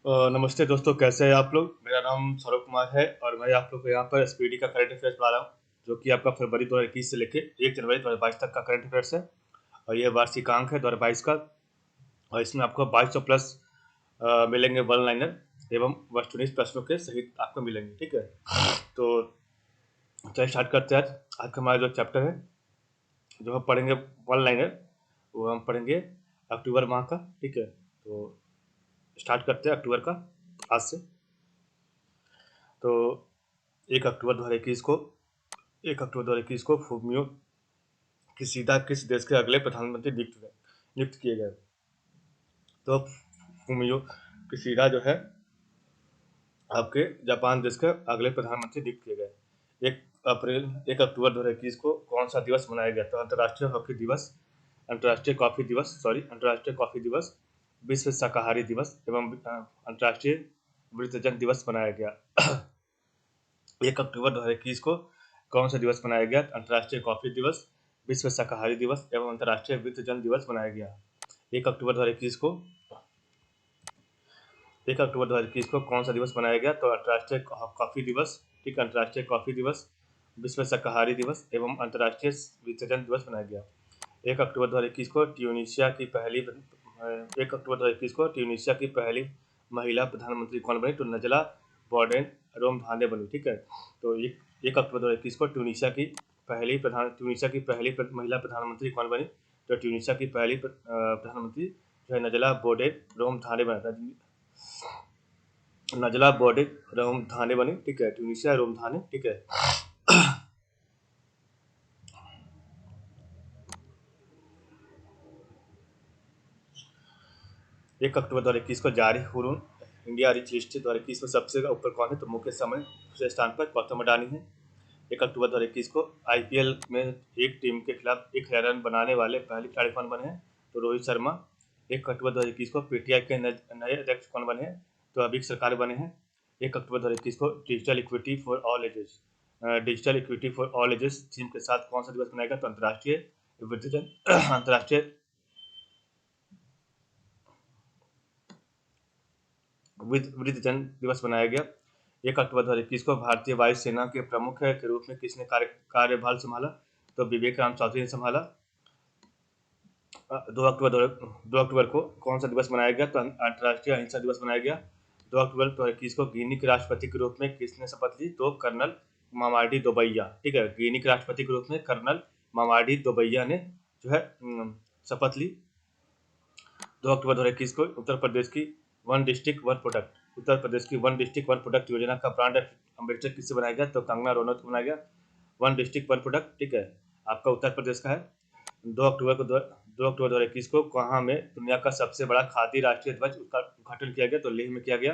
नमस्ते दोस्तों, कैसे हैं आप लोग। मेरा नाम सौरभ कुमार है और मैं आप लोग को यहाँ पर एसपीडी का करंट अफेयर्स पढ़ा रहा हूँ, जो कि आपका फरवरी 2021 से लेकर 1 जनवरी 2022 तक का करंट अफेयर्स है। और ये वार्षिकांक है 2022 का। और इसमें आपको 2200 प्लस मिलेंगे वन लाइनर एवं वस्तुनिष्ठ प्रश्नों के सहित आपको मिलेंगे। ठीक है, तो चलिए स्टार्ट करते हैं। आज का हमारा जो चैप्टर है, जो हम पढ़ेंगे वन लाइनर, वो हम पढ़ेंगे अक्टूबर माह का। ठीक है, तो स्टार्ट करते हैं अक्टूबर का आज से। तो 1 अक्टूबर 2021 को फुमियो किशिदा किस देश के अगले प्रधानमंत्री नियुक्त किए गए। तो फुमियो किशिदा जो है आपके जापान देश के अगले प्रधानमंत्री नियुक्त किए गए। 1 अक्टूबर 2021 को कौन सा दिवस मनाया गया। तो अंतर्राष्ट्रीय हॉकी दिवस, अंतर्राष्ट्रीय कॉफी दिवस, विश्व शाकाहारी दिवस एवं अंतर्राष्ट्रीय वृद्धजन दिवस मनाया गया। 1 अक्टूबर 2021 को कौन सा दिवस मनाया गया। अंतर्राष्ट्रीय कॉफी दिवस, विश्व शाकाहारी दिवस एवं अंतर्राष्ट्रीय वृद्धजन दिवस मनाया गया। 1 अक्टूबर 2021 को 1 अक्टूबर 2021 को कौन सा दिवस मनाया गया। तो अंतर्राष्ट्रीय कॉफी दिवस, ठीक, अंतर्राष्ट्रीय कॉफी दिवस, विश्व शाकाहारी दिवस एवं अंतर्राष्ट्रीय वृद्धजन दिवस मनाया गया। 1 अक्टूबर 2021 को ट्यूनीशिया की पहली 1 अक्टूबर 2021 को ट्यूनीशिया की पहली महिला प्रधानमंत्री कौन बनी। तो नजला बोर्डेन रोमधाने बनी। ठीक है, तो 1 अक्टूबर 2021 को ट्यूनीशिया की पहली महिला प्रधानमंत्री कौन बनी। तो ट्यूनीशिया की पहली प्रधानमंत्री जो है नजला बोर्डेन रोमधाने बना। नजला बोर्डेन रोमधाने बनी। ठीक है, ट्यूनीशिया रोमधाने। ठीक है, 1 अक्टूबर 2021 को जारी हुरून इंडिया रिच लिस्ट 2021 में सबसे ऊपर कौन है। तो मुकेश अंबानी दूसरे स्थान पर गौतम अडानी है। 1 अक्टूबर 2021 को आईपीएल में एक टीम के खिलाफ 1000 रन बनाने वाले पहले खिलाड़ी कौन बने हैं। तो रोहित शर्मा। 1 अक्टूबर 2021 को पीटीआई के नए अध्यक्ष कौन बने हैं। तो अभिक सरकार बने हैं। 1 अक्टूबर 2021 को digital equity for all ages theme के साथ कौन सा दिवस मनाएगा। तो अंतर्राष्ट्रीय वृद्धजन दिवस मनाया गया। 1 अक्टूबर 2021 को भारतीय वायुसेना के प्रमुख के रूप में किसने कार्यभार संभाला। तो विवेक राम चौधरी ने संभाला। 2 अक्टूबर को कौन सा दिवस मनाया गया। तो अंतर्राष्ट्रीय अहिंसा दिवस मनाया गया। 2 अक्टूबर 2021 को गिनी के राष्ट्रपति के रूप में किसने शपथ ली। तो कर्नल मामार्डी दोबैया। ठीक है, गिनी के राष्ट्रपति के रूप में कर्नल मामार्डी दोबैया ने जो है शपथ ली। 2 अक्टूबर 2021 को उत्तर प्रदेश की वन डिस्ट्रिक्ट वन प्रोडक्ट योजना का ब्रांड एम्बेसडर किससे बनाया गया। तो कंगना रनौत को बनाया गया। वन डिस्ट्रिक्ट वन प्रोडक्ट, ठीक है, आपका उत्तर प्रदेश का है। 2 अक्टूबर 2021 को कहाँ में दुनिया का सबसे बड़ा खादी राष्ट्रीय ध्वज उसका उद्घाटन किया गया। तो लेह में किया गया।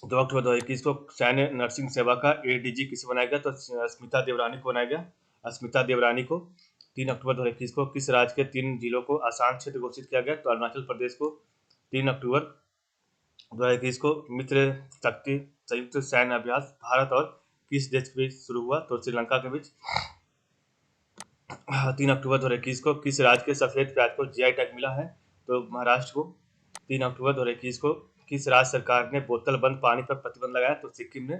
2 अक्टूबर 2021 को सैन्य नर्सिंग सेवा का एडीजी किसे बनाया गया। तो स्मिता देवरानी को बनाया गया। स्मिता देवरानी को। 3 अक्टूबर 2021 को किस राज्य के 3 जिलों को आसान क्षेत्र घोषित किया गया। तो अरुणाचल प्रदेश को। 3 अक्टूबर 2021 को मित्र शक्ति संयुक्त सैन्य अभ्यास भारत और किस देश के बीच शुरू हुआ। तो श्रीलंका के बीच। 3 अक्टूबर 2021 को किस राज्य के सफेद प्याज को जीआई टैग मिला है। तो महाराष्ट्र को। 3 अक्टूबर 2021 को किस राज्य सरकार ने बोतल बंद पानी पर प्रतिबंध लगाया। तो सिक्किम ने।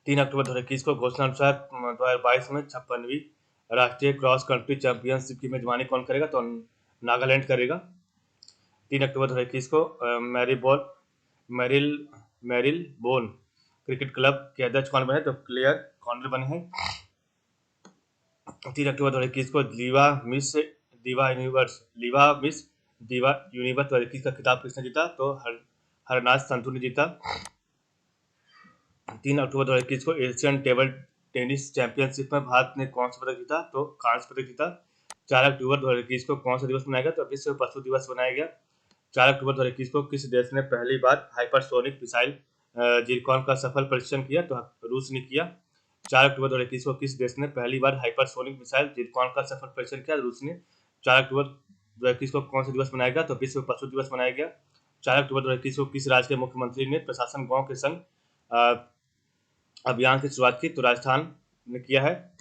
3 अक्टूबर 2021 को घोषणा अनुसार 2022 में 56वीं राष्ट्रीय क्रॉस कंट्री चैंपियनशिप की मेजबानी कौन करेगा। तो नागालैंड करेगा। 3 अक्टूबर 2021 को मेरिल बोन क्रिकेट क्लब के अध्यक्ष कौन बने। तो क्लेयर कॉर्नर बने हैं। 3 अक्टूबर 2021 को दिवा यूनिवर्स 2021 का खिताब किसने जीता। तो हरनाज संधू ने जीता। 3 अक्टूबर 2021 को एशियन टेबल टेनिस चैंपियनशिप में भारत ने कौन सा पदक जीता। तो कांस्य पदक जीता। 4 अक्टूबर 2021 को कौन सा दिवस मनाया गया। तो विश्व पशु दिवस मनाया गया। 4 अक्टूबर 2021 को किस देश ने पहली बार हाइपरसोनिक मिसाइल जिरकॉन का सफल परीक्षण किया। तो रूस ने किया। 4 अक्टूबर 2021 को किस देश ने पहली बार हाइपरसोनिक मिसाइल जिरकॉन का सफल परीक्षण किया। रूस ने। 4 अक्टूबर 2021 को कौन सा दिवस मनाया गया। तो विश्व पशु दिवस मनाया गया। 4 अक्टूबर 2021 को किस राज्य के मुख्यमंत्री ने प्रशासन गांव के संग अभियान की शुरुआत की। तो राजस्थान ने किया है।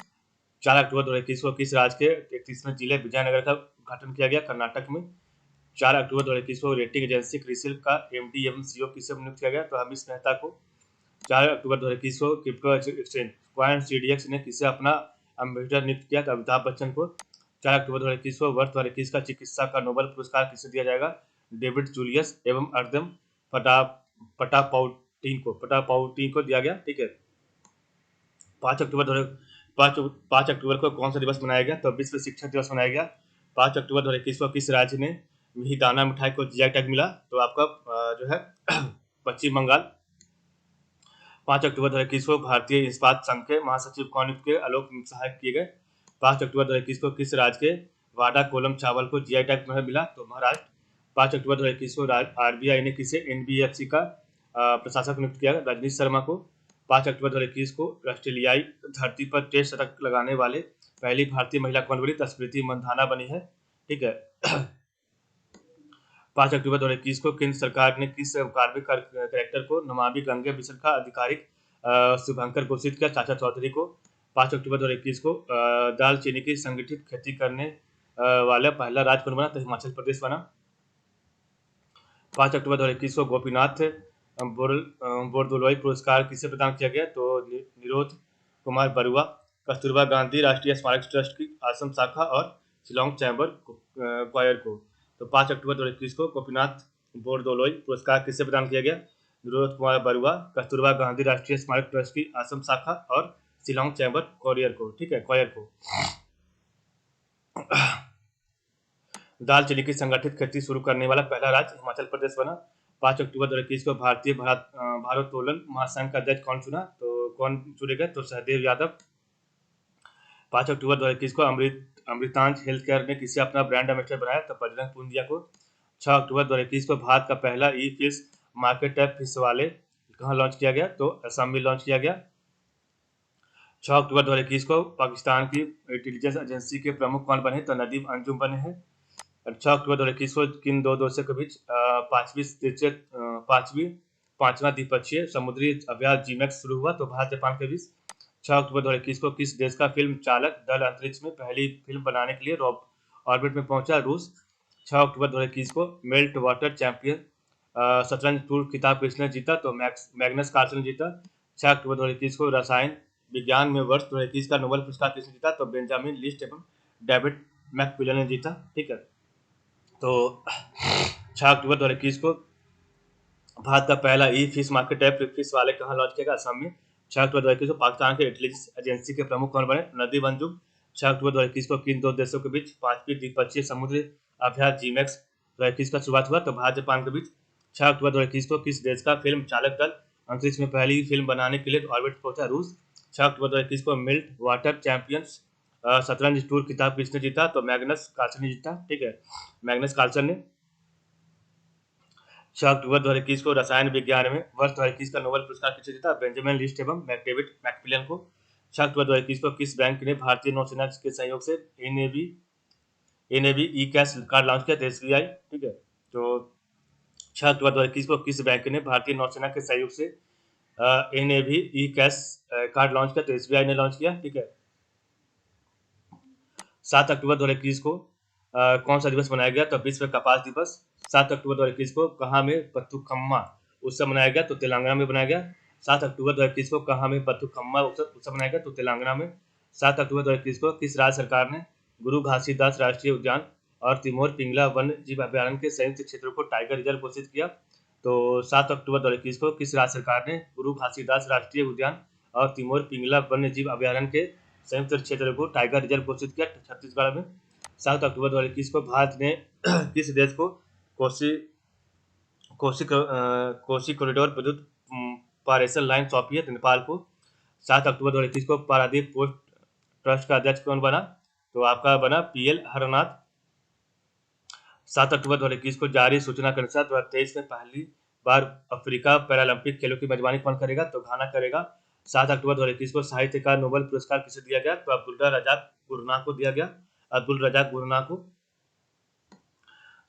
4 अक्टूबर 2021 को किस राज्य के 31वें जिले विजयनगर का उद्घाटन किया गया। कर्नाटक में। 4 अक्टूबर 2021 को रेटिंग एजेंसी क्रिसिल का MD एवं CEO किसे नियुक्त किया गया? तो हमीश मेहता को। 4 अक्टूबर 2021 को क्रिप्टो एक्सचेंज CoinCDX ने किसे अपना एम्बेसडर नियुक्त किया? तो अमिताभ बच्चन को। 4 अक्टूबर 2021 को वर्ष 2021 का चिकित्सा का नोबेल पुरस्कार किसे दिया जाएगा? डेविड जूलियस एवं अर्दम पटापाउटी को दिया गया। ठीक है। 5 अक्टूबर 5 अक्टूबर को कौन सा दिवस मनाया गया? तो विश्व शिक्षक दिवस मनाया गया। 5 अक्टूबर 2021 को किस राज्य ने मिहिदाना मिठाई को जीआई टैग मिला? तो आपका जो है पश्चिम बंगाल। 5 अक्टूबर 2021 को भारतीय इस्पात संघ के महासचिव कौन नियुक्त किए? आलोक सहायक किए गए। 5 अक्टूबर 2021 को किस राज्य के वाडा कोलम चावल को जीआई टैग मिला? तो महाराष्ट्र। 5 अक्टूबर 2021 को RBI ने किसे NBFC का प्रशासक नियुक्त किया? रजनीश शर्मा को। 5 अक्टूबर 2021 को ऑस्ट्रेलियाई धरती पर टेस्ट शतक लगाने वाले पहली भारतीय महिला कौन बनी? तो स्मृति मंधाना बनी है। ठीक है। 5 अक्टूबर 2021 को केंद्र सरकार ने किस कार्मिक कलेक्टर को नमामि गंगे मिशन का आधिकारिक शुभांकर घोषित किया? चाचा चौधरी को। 5 अक्टूबर 2021 को दालचीनी की संगठित खेती करने वाला पहला राज्य कौन बना? तो हिमाचल प्रदेश बना। 5 अक्टूबर 2021 को गोपीनाथ बोरदोलोई पुरस्कार किसे प्रदान किया गया? तो निरोध कुमार बरुआ, कस्तूरबा गांधी राष्ट्रीय स्मारक ट्रस्ट की असम शाखा और शिलोंग चैम्बर क्वायर को। तो 5 अक्टूबर 2021 को गोपीनाथ बोरदोलोई पुरस्कार किसे प्रदान किया गया? निरोध कुमार बरुआ, कस्तूरबा गांधी राष्ट्रीय स्मारक ट्रस्ट की असम शाखा और शिलोंग चैम्बर क्वायर को। ठीक है, क्वायर को। दालचीनी की संगठित खेती शुरू करने वाला पहला राज्य हिमाचल प्रदेश बना। 5 अक्टूबर 2021 को भारतीय भारोत्तोलन महासंघ का अध्यक्ष कौन चुना? तो कौन चुने गए? तो सहदेव यादव। 5 अक्टूबर 2021 को अमृतांज हेल्थ केयर ने किसे अपना ब्रांड एम्बेसडर बनाया? तो बजरंग पुनिया को। 6 अक्टूबर 2021 को भारत का पहला ई-फिश मार्केट ऐप फिश वाले कहाँ लॉन्च किया गया? तो असम में लॉन्च किया गया। 6 अक्टूबर 2021 को पाकिस्तान की इंटेलिजेंस एजेंसी के प्रमुख कौन बने? तो नदीम अंजुम बने हैं। 6 अक्टूबर 2021 को किन दो देशों के बीच पांचवा द्विपक्षीय समुद्री अभ्यास जीमैक्स शुरू हुआ? तो भारत जापान के बीच। 6 अक्टूबर 2021 को किस देश का फिल्म चालक दल अंतरिक्ष में पहली फिल्म बनाने के लिए ऑर्बिट में पहुंचा? रूस। 6 अक्टूबर 2021 को मेल्ट वाटर चैंपियन शतरंज टूर खिताब किसने जीता? तो मैग्नस कार्लसन ने जीता। 6 अक्टूबर 2021 को रसायन विज्ञान में वर्ष 2021 का नोबेल पुरस्कार किसने जीता? तो बेंजामिन लिस्ट एवं डेविड मैकमिलन ने जीता। ठीक है। तो 6 अक्टूबर 2021 को भारत का पहला ई-फिश मार्केट ऐप फिश वाले कहाँ लॉन्च किया? असम में। 6 अक्टूबर 2021 को पाकिस्तान के इंटेलिजेंस एजेंसी के प्रमुख कौन बने? नदीम अंजुम। 6 अक्टूबर 2021 को किन दो देशों के बीच पांचवी द्विपक्षीय समुद्री अभ्यास जीमैक्स 2021 का शुरुआत हुआ? तो भारत जापान के बीच। 6 अक्टूबर 2021 को किस देश का फिल्म चालक दल अंतरिक्ष में पहली फिल्म बनाने के लिए ऑर्बिट पहुंचा? रूस। 6 अक्टूबर 2021 को मेल्ट वाटर चैंपियंस शतरंज टूर खिताब किसने जीता? तो मैग्नस कार्लसन ने जीता। ठीक है, मैग्नस कार्लसन ने। 6 अक्टूबर 2021 को रसायन विज्ञान में वर्ष 2021 का नोबेल पुरस्कार किसे जीता? बेंजामिन लिस्ट एवं डेविड मैकमिलन को। 6 अक्टूबर 2021 को किस बैंक ने भारतीय नौसेना के सहयोग से एनएबी ई कैश कार्ड लॉन्च किया? SBI। ठीक है। तो 6 अक्टूबर 2021 को किस बैंक ने भारतीय नौसेना के सहयोग से एनएबी ई कैश कार्ड लॉन्च किया? तो SBI ने लॉन्च किया। ठीक है। 7 अक्टूबर 2021 को कौन सा दिवस मनाया गया? तो विश्व कपास दिवस। 7 अक्टूबर 2021 को कहाँ में बथुकम्मा उत्सव मनाया गया? तो तेलंगाना में बनाया गया। 7 अक्टूबर 2021 को कहाँ में बथुकम्मा उत्सव मनाया गया? तो तेलंगाना में। 7 अक्टूबर 2021 को किस राज्य सरकार ने गुरु घासीदास राष्ट्रीय उद्यान और तिमोर पिंगला वन्य जीव अभ्यारण्य के संयुक्त क्षेत्रों को टाइगर रिजर्व घोषित किया? तो 7 अक्टूबर 2021 को किस राज्य सरकार ने गुरु घासीदास राष्ट्रीय उद्यान और तिमोर पिंगला वन्य जीव अभ्यारण्य के संयुक्त क्षेत्र को टाइगर रिजर्व घोषित किया? छत्तीसगढ़ में। 7 अक्टूबर 2021 को भारत ने किस देश को कोसी कॉरिडोर विद्युत पारेषण लाइन सौंपी है? तो नेपाल को। 7 अक्टूबर 2021 को पारादीप पोर्ट ट्रस्ट का अध्यक्ष कौन बना? तो आपका बना PL हरनाथ। 7 अक्टूबर 2021 को जारी सूचना के अनुसार 2023 में पहली बार अफ्रीका पैरालंपिक खेलों की मेजबानी कौन करेगा? तो घाना करेगा। 7 अक्टूबर 2021 को साहित्य का नोबेल पुरस्कार किसे दिया गया? तो अब्दुल रजाक गुरनाह को दिया गया। अब्दुल रजाक गुरनाह को।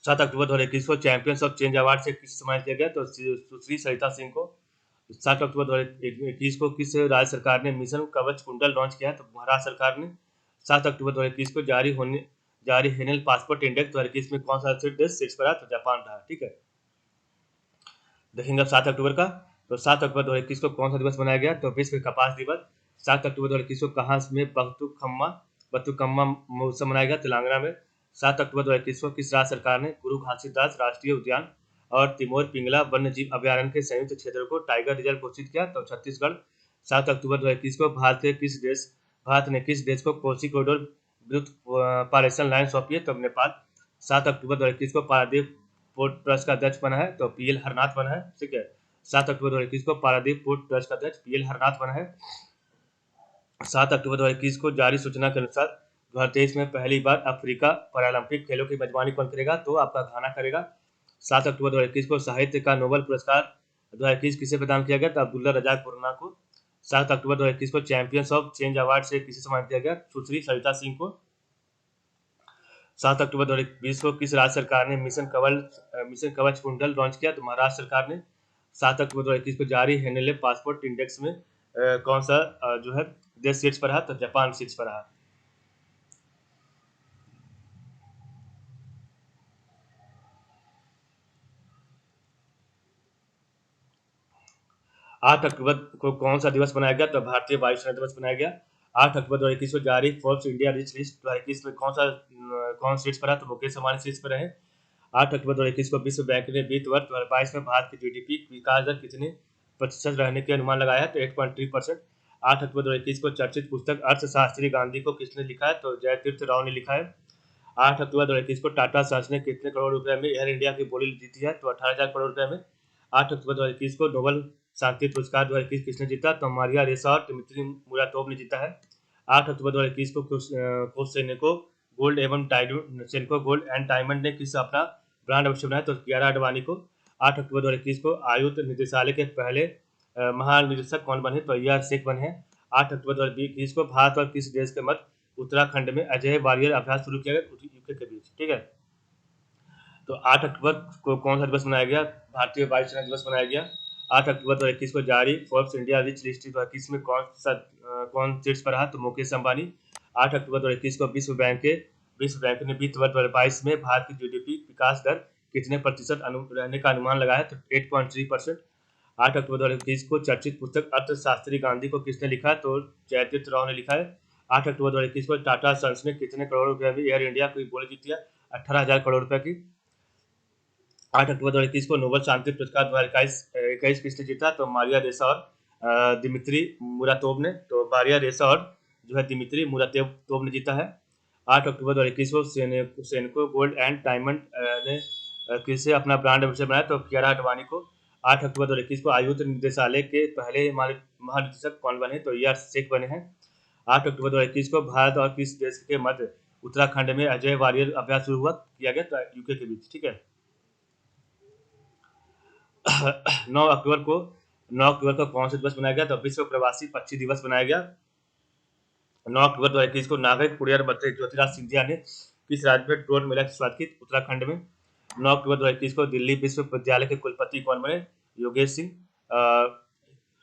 7 अक्टूबर 2021 को चैंपियंस ऑफ चेंज अवार्ड से किसे सम्मानित किया गया? तो सुश्री सरिता सिंह को। 7 अक्टूबर 2021 को किस राज्य सरकार ने मिशन कवच कुंडल लॉन्च किया है? तो महाराष्ट्र सरकार ने। 7 अक्टूबर 2021 को जारी हेनल पासपोर्ट इंडेक्स 2021 में कौन सा देश शीर्ष पर रहा? तो जापान रहा। ठीक है, देखेंगे अब 7 अक्टूबर का। तो 7 अक्टूबर 2021 को कौन सा दिवस मनाया गया? तो विश्व कपास दिवस। 7 अक्टूबर 2021 को कहाँ में बतुकम्मा महोत्सव मनाया गया? तेलंगाना में। 7 अक्टूबर 2021 को किस राज्य सरकार ने गुरु घासीदास राष्ट्रीय उद्यान और तिमोर पिंगला वन्य जीव अभ्यारण्य के संयुक्त क्षेत्र को टाइगर रिजर्व घोषित किया? तो छत्तीसगढ़। 7 अक्टूबर 2021 को भारत ने किस देश को कोसी कॉरिडोर विद्युत पारेषण लाइन सौंपी है? तो नेपाल। 7 अक्टूबर 2021 को पारादीप पोर्ट ट्रस्ट का अध्यक्ष बना है? तो पीएल हरनाथ बना है। ठीक है, 7 अक्टूबर 2021 को पारादीप पोर्ट ट्रस्ट का अध्यक्ष पीएल हरनाथ बना है। 7 अक्टूबर 2021 को जारी सूचना के अनुसार 2023 में पहली बार अफ्रीका पैरालंपिक खेलों की मेजबानी कौन करेगा? तो आपका घाना करेगा। 7 अक्टूबर 2021 को साहित्य का नोबेल पुरस्कार 2021 किसे प्रदान किया गया? तो अब्दुल्ला रजाक खुराना को। 7 अक्टूबर 2021 को चैंपियंस ऑफ चेंज अवार्ड से किसे सम्मानित किया गया? सुश्री सरिता सिंह को। 7 अक्टूबर 2020 को किस राज्य सरकार ने मिशन कवच कुंडल लॉन्च किया? तो महाराष्ट्र सरकार ने। 7 अक्टूबर 2021 को जारी हेनले पासपोर्ट इंडेक्स में कौन सा जो है देश शीर्ष पर रहा? तो जापान शीर्ष पर रहा। 8 अक्टूबर को कौन सा दिवस मनाया गया? तो भारतीय वायुसेना दिवस मनाया गया। 8 अक्टूबर 2021 को जारी फोर्ब्स इंडिया रिच लिस्ट 2021 में कौन शीर्ष पर रहा? तो मुकेश अंबानी शीर्ष पर रहे। 8 अक्टूबर 2021 को विश्व बैंक ने वित्त वर्ष 2022 में भारत की जीडीपी विकास दर कितने प्रतिशत रहने के अनुमान लगाया है? तो 8.3%। 8 अक्टूबर 2021 को चर्चित पुस्तक अर्थशास्त्री गांधी को किसने लिखा है? तो जयतीर्थ राव ने लिखा है। 8 अक्टूबर 2021 को टाटा सन्स ने कितने करोड़ रुपए में एयर इंडिया की बोली जीती है? तो 18,000 करोड़ रुपए में। 8 अक्टूबर 2021 को नोबेल शांति पुरस्कार 2021 किसने जीता? तो मारिया रेसा और दिमित्री मुराटोव ने जीता है। 8 अक्टूबर 2021 को कोसेनेको गोल्ड एवं सेनको गोल्ड एंड डायमंड ने किस अपना ब्रांड अवश्य बनाया? तो कियारा आडवाणी को। 8 अक्टूबर 2021 को आयुक्त निदेशालय के पहले महानिदेशक कौन बने? तो अय्यर शेख बने हैं। 8 अक्टूबर 2021 को भारत और किस देश के मध्य उत्तराखंड में अजय वारियर अभ्यास शुरू किया गया? यूके के बीच। ठीक है, तो 8 अक्टूबर को कौन सा दिवस मनाया गया? भारतीय वायुसेना दिवस मनाया गया। 8 अक्टूबर 2021 को जारी फोर्ब्स इंडिया रिच लिस्ट 2021 में कौन शीर्ष पर रहा? तो मुकेश अंबानी। 8 अक्टूबर 2021 को विश्व बैंक ने वित्त वर्ष 2022 में भारत की जीडीपी विकास दर कितने प्रतिशत रहने का अनुमान लगाया है? तो 8.3%। 8 अक्टूबर 2021 को चर्चित पुस्तक अर्थशास्त्री गांधी को किसने लिखा है? तो जयतीर्थ राव ने लिखा है। 8 अक्टूबर 2021 को टाटा सन्स ने कितने करोड़ रुपए में एयर इंडिया की बोली जीती है? 18,000 करोड़ रुपए की। 8 अक्टूबर 2021 को नोबेल शांति पुरस्कार 2021 किसने जीता? तो मारिया रेसा और दिमित्री मुराटोव ने। तो मारिया रेसा और जो है दिमित्री मुराटोव ने जीता है। 8 अक्टूबर 2021 को सेनको गोल्ड एंड डायमंड ने किसे अपना ब्रांड एम्बेसडर बनाया? तो कियारा आडवाणी को। 8 अक्टूबर 2021 को आयुक्त निदेशालय के पहले महानिदेशक कौन बने? तो अय्यर शेख बने हैं। 8 अक्टूबर 2021 को भारत और किस देश के मध्य उत्तराखंड में अजय वारियर अभ्यास शुरू किया गया? तो यूके के बीच। ठीक है, 9 अक्टूबर को कौन सा दिवस मनाया गया? तो विश्व प्रवासी पक्षी दिवस मनाया गया। 9 अक्टूबर 2021 को नागरिक उड्डयन मंत्री ज्योतिराज सिंधिया ने किस राज्य में ड्रोन मेला की शुरुआत की? उत्तराखंड में। 9 अक्टूबर 2021 को दिल्ली विश्वविद्यालय के कुलपति कौन बने? योगेश सिंह।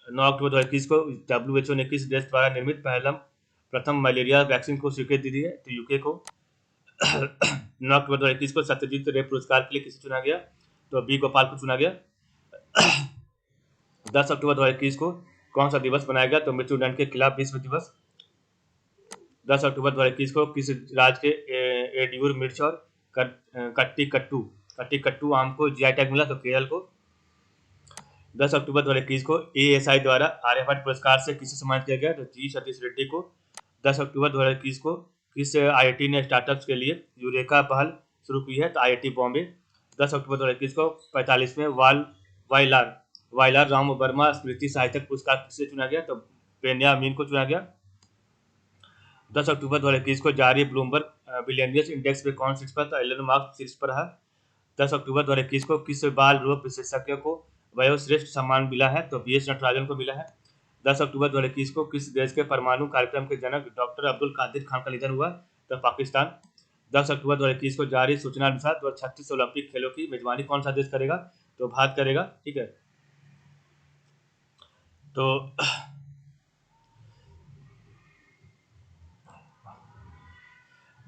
9 अक्टूबर 2021 को WHO ने किस देश द्वारा निर्मित प्रथम मलेरिया वैक्सीन को स्वीकृति दी है? तो यूके को। 9 अक्टूबर 2021 को सत्यजीत रे पुरस्कार के लिए किसे चुना गया? तो बी गोपाल को चुना गया। 10 अक्टूबर 2021 को कौन सा दिवस मनाया गया? तो मृत्युदंड के खिलाफ विश्व दिवस। 10 अक्टूबर 2021 को किस राज्य के एडियूर मिर्च और कट्टी आम को जीआई टैग मिला? तो केरल को। 10 अक्टूबर 2021 को एएसआई द्वारा आर्यभट्ट पुरस्कार से किसे सम्मानित किया गया? तो जी सतीश रेड्डी को। 10 अक्टूबर 2021 को किस आईआईटी ने स्टार्टअप्स के लिए यूरेका पहल शुरू की है? तो आईआईटी बॉम्बे। 10 अक्टूबर 2021 को 45वें वायलार राम वर्मा स्मृति साहित्यक पुरस्कार किसे चुना गया? तो बेन्यामीन को चुना गया। 10 अक्टूबर 2021 को जारी ब्लूमबर्ग बिलियनियर्स इंडेक्स में कौन शीर्ष पर? तो एलन मार्क शीर्ष पर रहा। 10 अक्टूबर 2021 को किस बाल रोग विशेषज्ञ को वयोश्रेष्ठ सम्मान मिला है? तो बीएस नटराजन को मिला है। 10 अक्टूबर 2021 को किस देश के परमाणु कार्यक्रम के जनक डॉक्टर अब्दुल कादिर खान का निधन हुआ? तो पाकिस्तान। 10 अक्टूबर 2021 को जारी सूचना अनुसार 2036 ओलंपिक खेलों की मेजबानी कौन सा देश करेगा? तो भारत करेगा। ठीक है, तो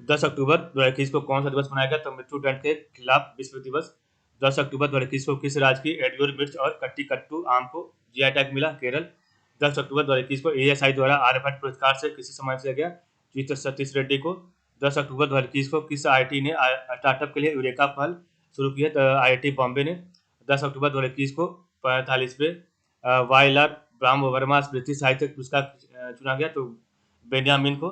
10 अक्टूबर 2021 को कौन सा दिवस मनाया गया? तो मृत्युदंड के खिलाफ विश्व दिवस। 10 अक्टूबर 2021 को किस राज्य की एडियोर मिर्च और कट्टी आम को जीआई टैग मिला? केरल। 10 अक्टूबर 2021 को एएसआई द्वारा आर्यभट्ट पुरस्कार से किसे सम्मानित किया गया? जी सतीश रेड्डी को। 10 अक्टूबर 2021 को किस आईआईटी ने स्टार्टअप के लिए यूरेका पहल शुरू की है? तो आईआईटी बॉम्बे ने। 10 अक्टूबर 2021 को 45वें वाइलार ब्राह्म वर्मा स्मृति साहित्य पुरस्कार चुना गया, तो बेंजामिन को।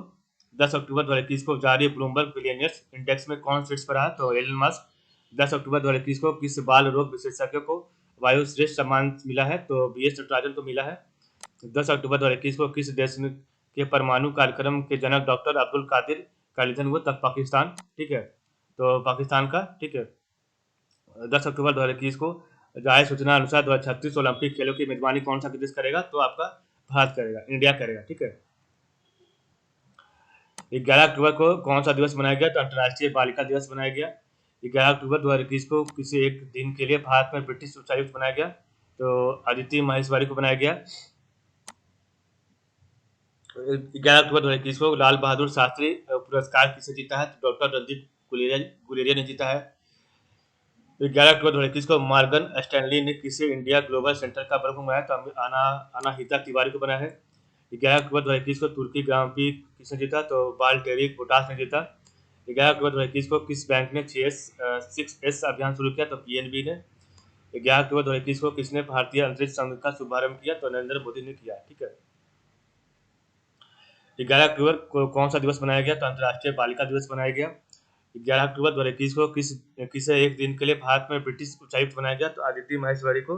10 अक्टूबर 2021 को जारी ब्लूमबर्ग बिलियनियर्स इंडेक्स में कौन शीर्ष पर रहा? तो एलन मस्क। 10 अक्टूबर 2021 को किस बाल रोग विशेषज्ञ को वायु श्रेष्ठ सम्मान मिला है? तो बीएस नटराजन को मिला है। 10 अक्टूबर 2021 को किस देश के परमाणु कार्यक्रम के जनक डॉक्टर अब्दुल कादिर का निधन हुआ? तब पाकिस्तान। ठीक है, तो पाकिस्तान का। ठीक है, 10 अक्टूबर 2021 को जारी सूचना अनुसार 2036 ओलंपिक खेलों की मेजबानी कौन सा देश करेगा? तो आपका भारत करेगा, इंडिया करेगा। ठीक है, 11 अक्टूबर को कौन सा दिवस मनाया गया? तो अंतर्राष्ट्रीय बालिका दिवस मनाया गया। 11 अक्टूबर 2021 को किसी एक दिन के लिए भारत में ब्रिटिश उच्चायुक्त बनाया गया? तो अदिति महेश्वरी को बनाया गया। 11 अक्टूबर 2021 को लाल बहादुर शास्त्री पुरस्कार किसे जीता है? तो डॉक्टर रणदीप गुलेरिया ने जीता है। 11 अक्टूबर 2021 को मॉर्गन स्टैनली ने किसे इंडिया ग्लोबल सेंटर का प्रमुख बनाया? तो अनाहिता तिवारी को बनाया है। 11 अक्टूबर 2021 को तुर्की ग्रां प्री किसने जीता? तो बाल्टेरी बोटास ने जीता। 11 अक्टूबर 2021 को किस बैंक ने 6S अभियान शुरू किया? तो पीएनबी ने। 11 अक्टूबर 2021 को किसने भारतीय अंतरिक्ष संघ का शुभारंभ किया? तो नरेंद्र मोदी ने किया। ठीक है, 11 अक्टूबर को कौन सा दिवस मनाया गया? तो अंतर्राष्ट्रीय बालिका दिवस मनाया गया। 11 अक्टूबर 2021 को किसे एक दिन के लिए भारत में ब्रिटिश उच्चायुक्त बनाया गया? तो आदित्य महेश्वरी को।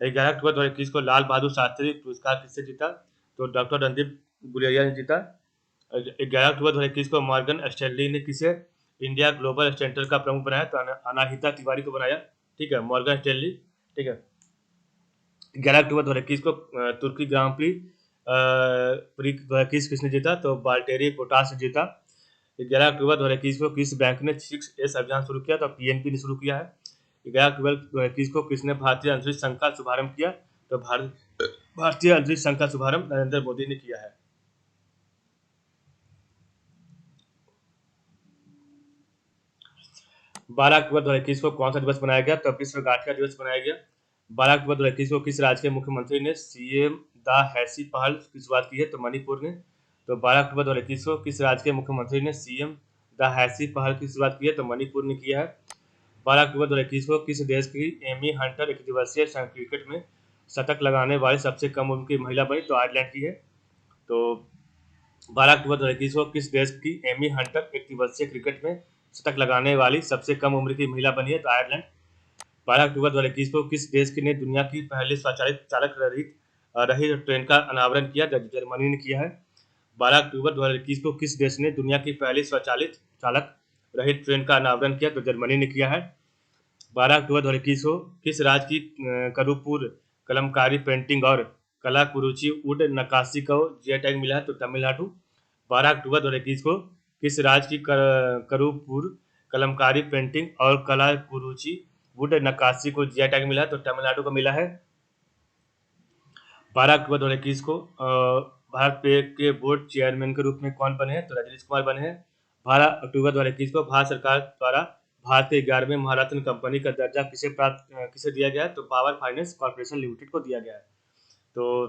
11 अक्टूबर 2021 को लाल बहादुर शास्त्री पुरस्कार किससे जीता? तो डॉक्टर रणदीप गुलेरिया ने जीता। 11 अक्टूबर 2021 को मॉर्गन स्टैनली ने किसे इंडिया ग्लोबल सेंटर का प्रमुख बनाया? तो अनाहिता तिवारी को बनाया। ठीक है, मॉर्गन स्टैनली। ठीक है, 11 अक्टूबर 2021 को तुर्की ग्रां प्री 2021 किसने जीता? तो बाल्टेरी बोटास ने जीता। 11 अक्टूबर 2021 को किस बैंक ने 6S अभियान शुरू किया? तो पीएनबी ने शुरू किया है। 11 अक्टूबर 2021 को किसने भारतीय अंतरिक्ष संघ का शुभारंभ किया? तो भारतीय अंतरिक्ष संघ का शुभारंभ नरेंद्र मोदी ने किया है। 12 अक्टूबर 2021 को कौन सा दिवस मनाया गया? तो विश्व गाठिया दिवस मनाया गया। 12 अक्टूबर 2021 को किस राज्य के मुख्यमंत्री ने सीएम द हैसी पहल की शुरुआत की है? तो मणिपुर ने। तो 12 अक्टूबर 2021 को किस राज्य के मुख्यमंत्री ने सीएम द हैसी पहल की शुरुआत की है? तो मणिपुर ने किया है। 12 अक्टूबर 2021 को किस देश की एमी हंटर एक दिवसीय क्रिकेट में शतक लगाने वाली सबसे कम उम्र की महिला बनी? तो आयरलैंड की है। तो 12 अक्टूबर 2021 को किस देश की एमी हंटर एक दिवसीय क्रिकेट में शतक लगाने वाली सबसे कम उम्र की महिला बनी है? तो आयरलैंड। 12 अक्टूबर 2021 को किस देश ने दुनिया की पहली स्वचालित चालक रहित ट्रेन का अनावरण किया? जर्मनी ने किया है। 12 अक्टूबर 2021 को किस देश ने दुनिया की पहली स्वचालित चालक रहित ट्रेन का अनावरण किया? तो जर्मनी ने किया है। 12 अक्टूबर 2021 को किस राज्य की करूपुर कलमकारी पेंटिंग और कला कुरुचि वुड नक्काशी को जीआई टैग मिला है? तो तमिलनाडु। 12 अक्टूबर 2021 को किस राज्य की करूपुर कलमकारी पेंटिंग और कला कुरुचि वुड नक्काशी को जीआई टैग मिला है? तो तमिलनाडु को मिला है। 12 अक्टूबर 2021 को भारत पे के बोर्ड चेयरमैन के रूप में कौन बने हैं? तो रजनीश कुमार बने हैं। 12 अक्टूबर 2021 को भारत सरकार द्वारा भारत के 11वें महारत्न कंपनी का दर्जा किसे दिया गया है? तो पावर फाइनेंस कॉर्पोरेशन लिमिटेड को दिया गया है। तो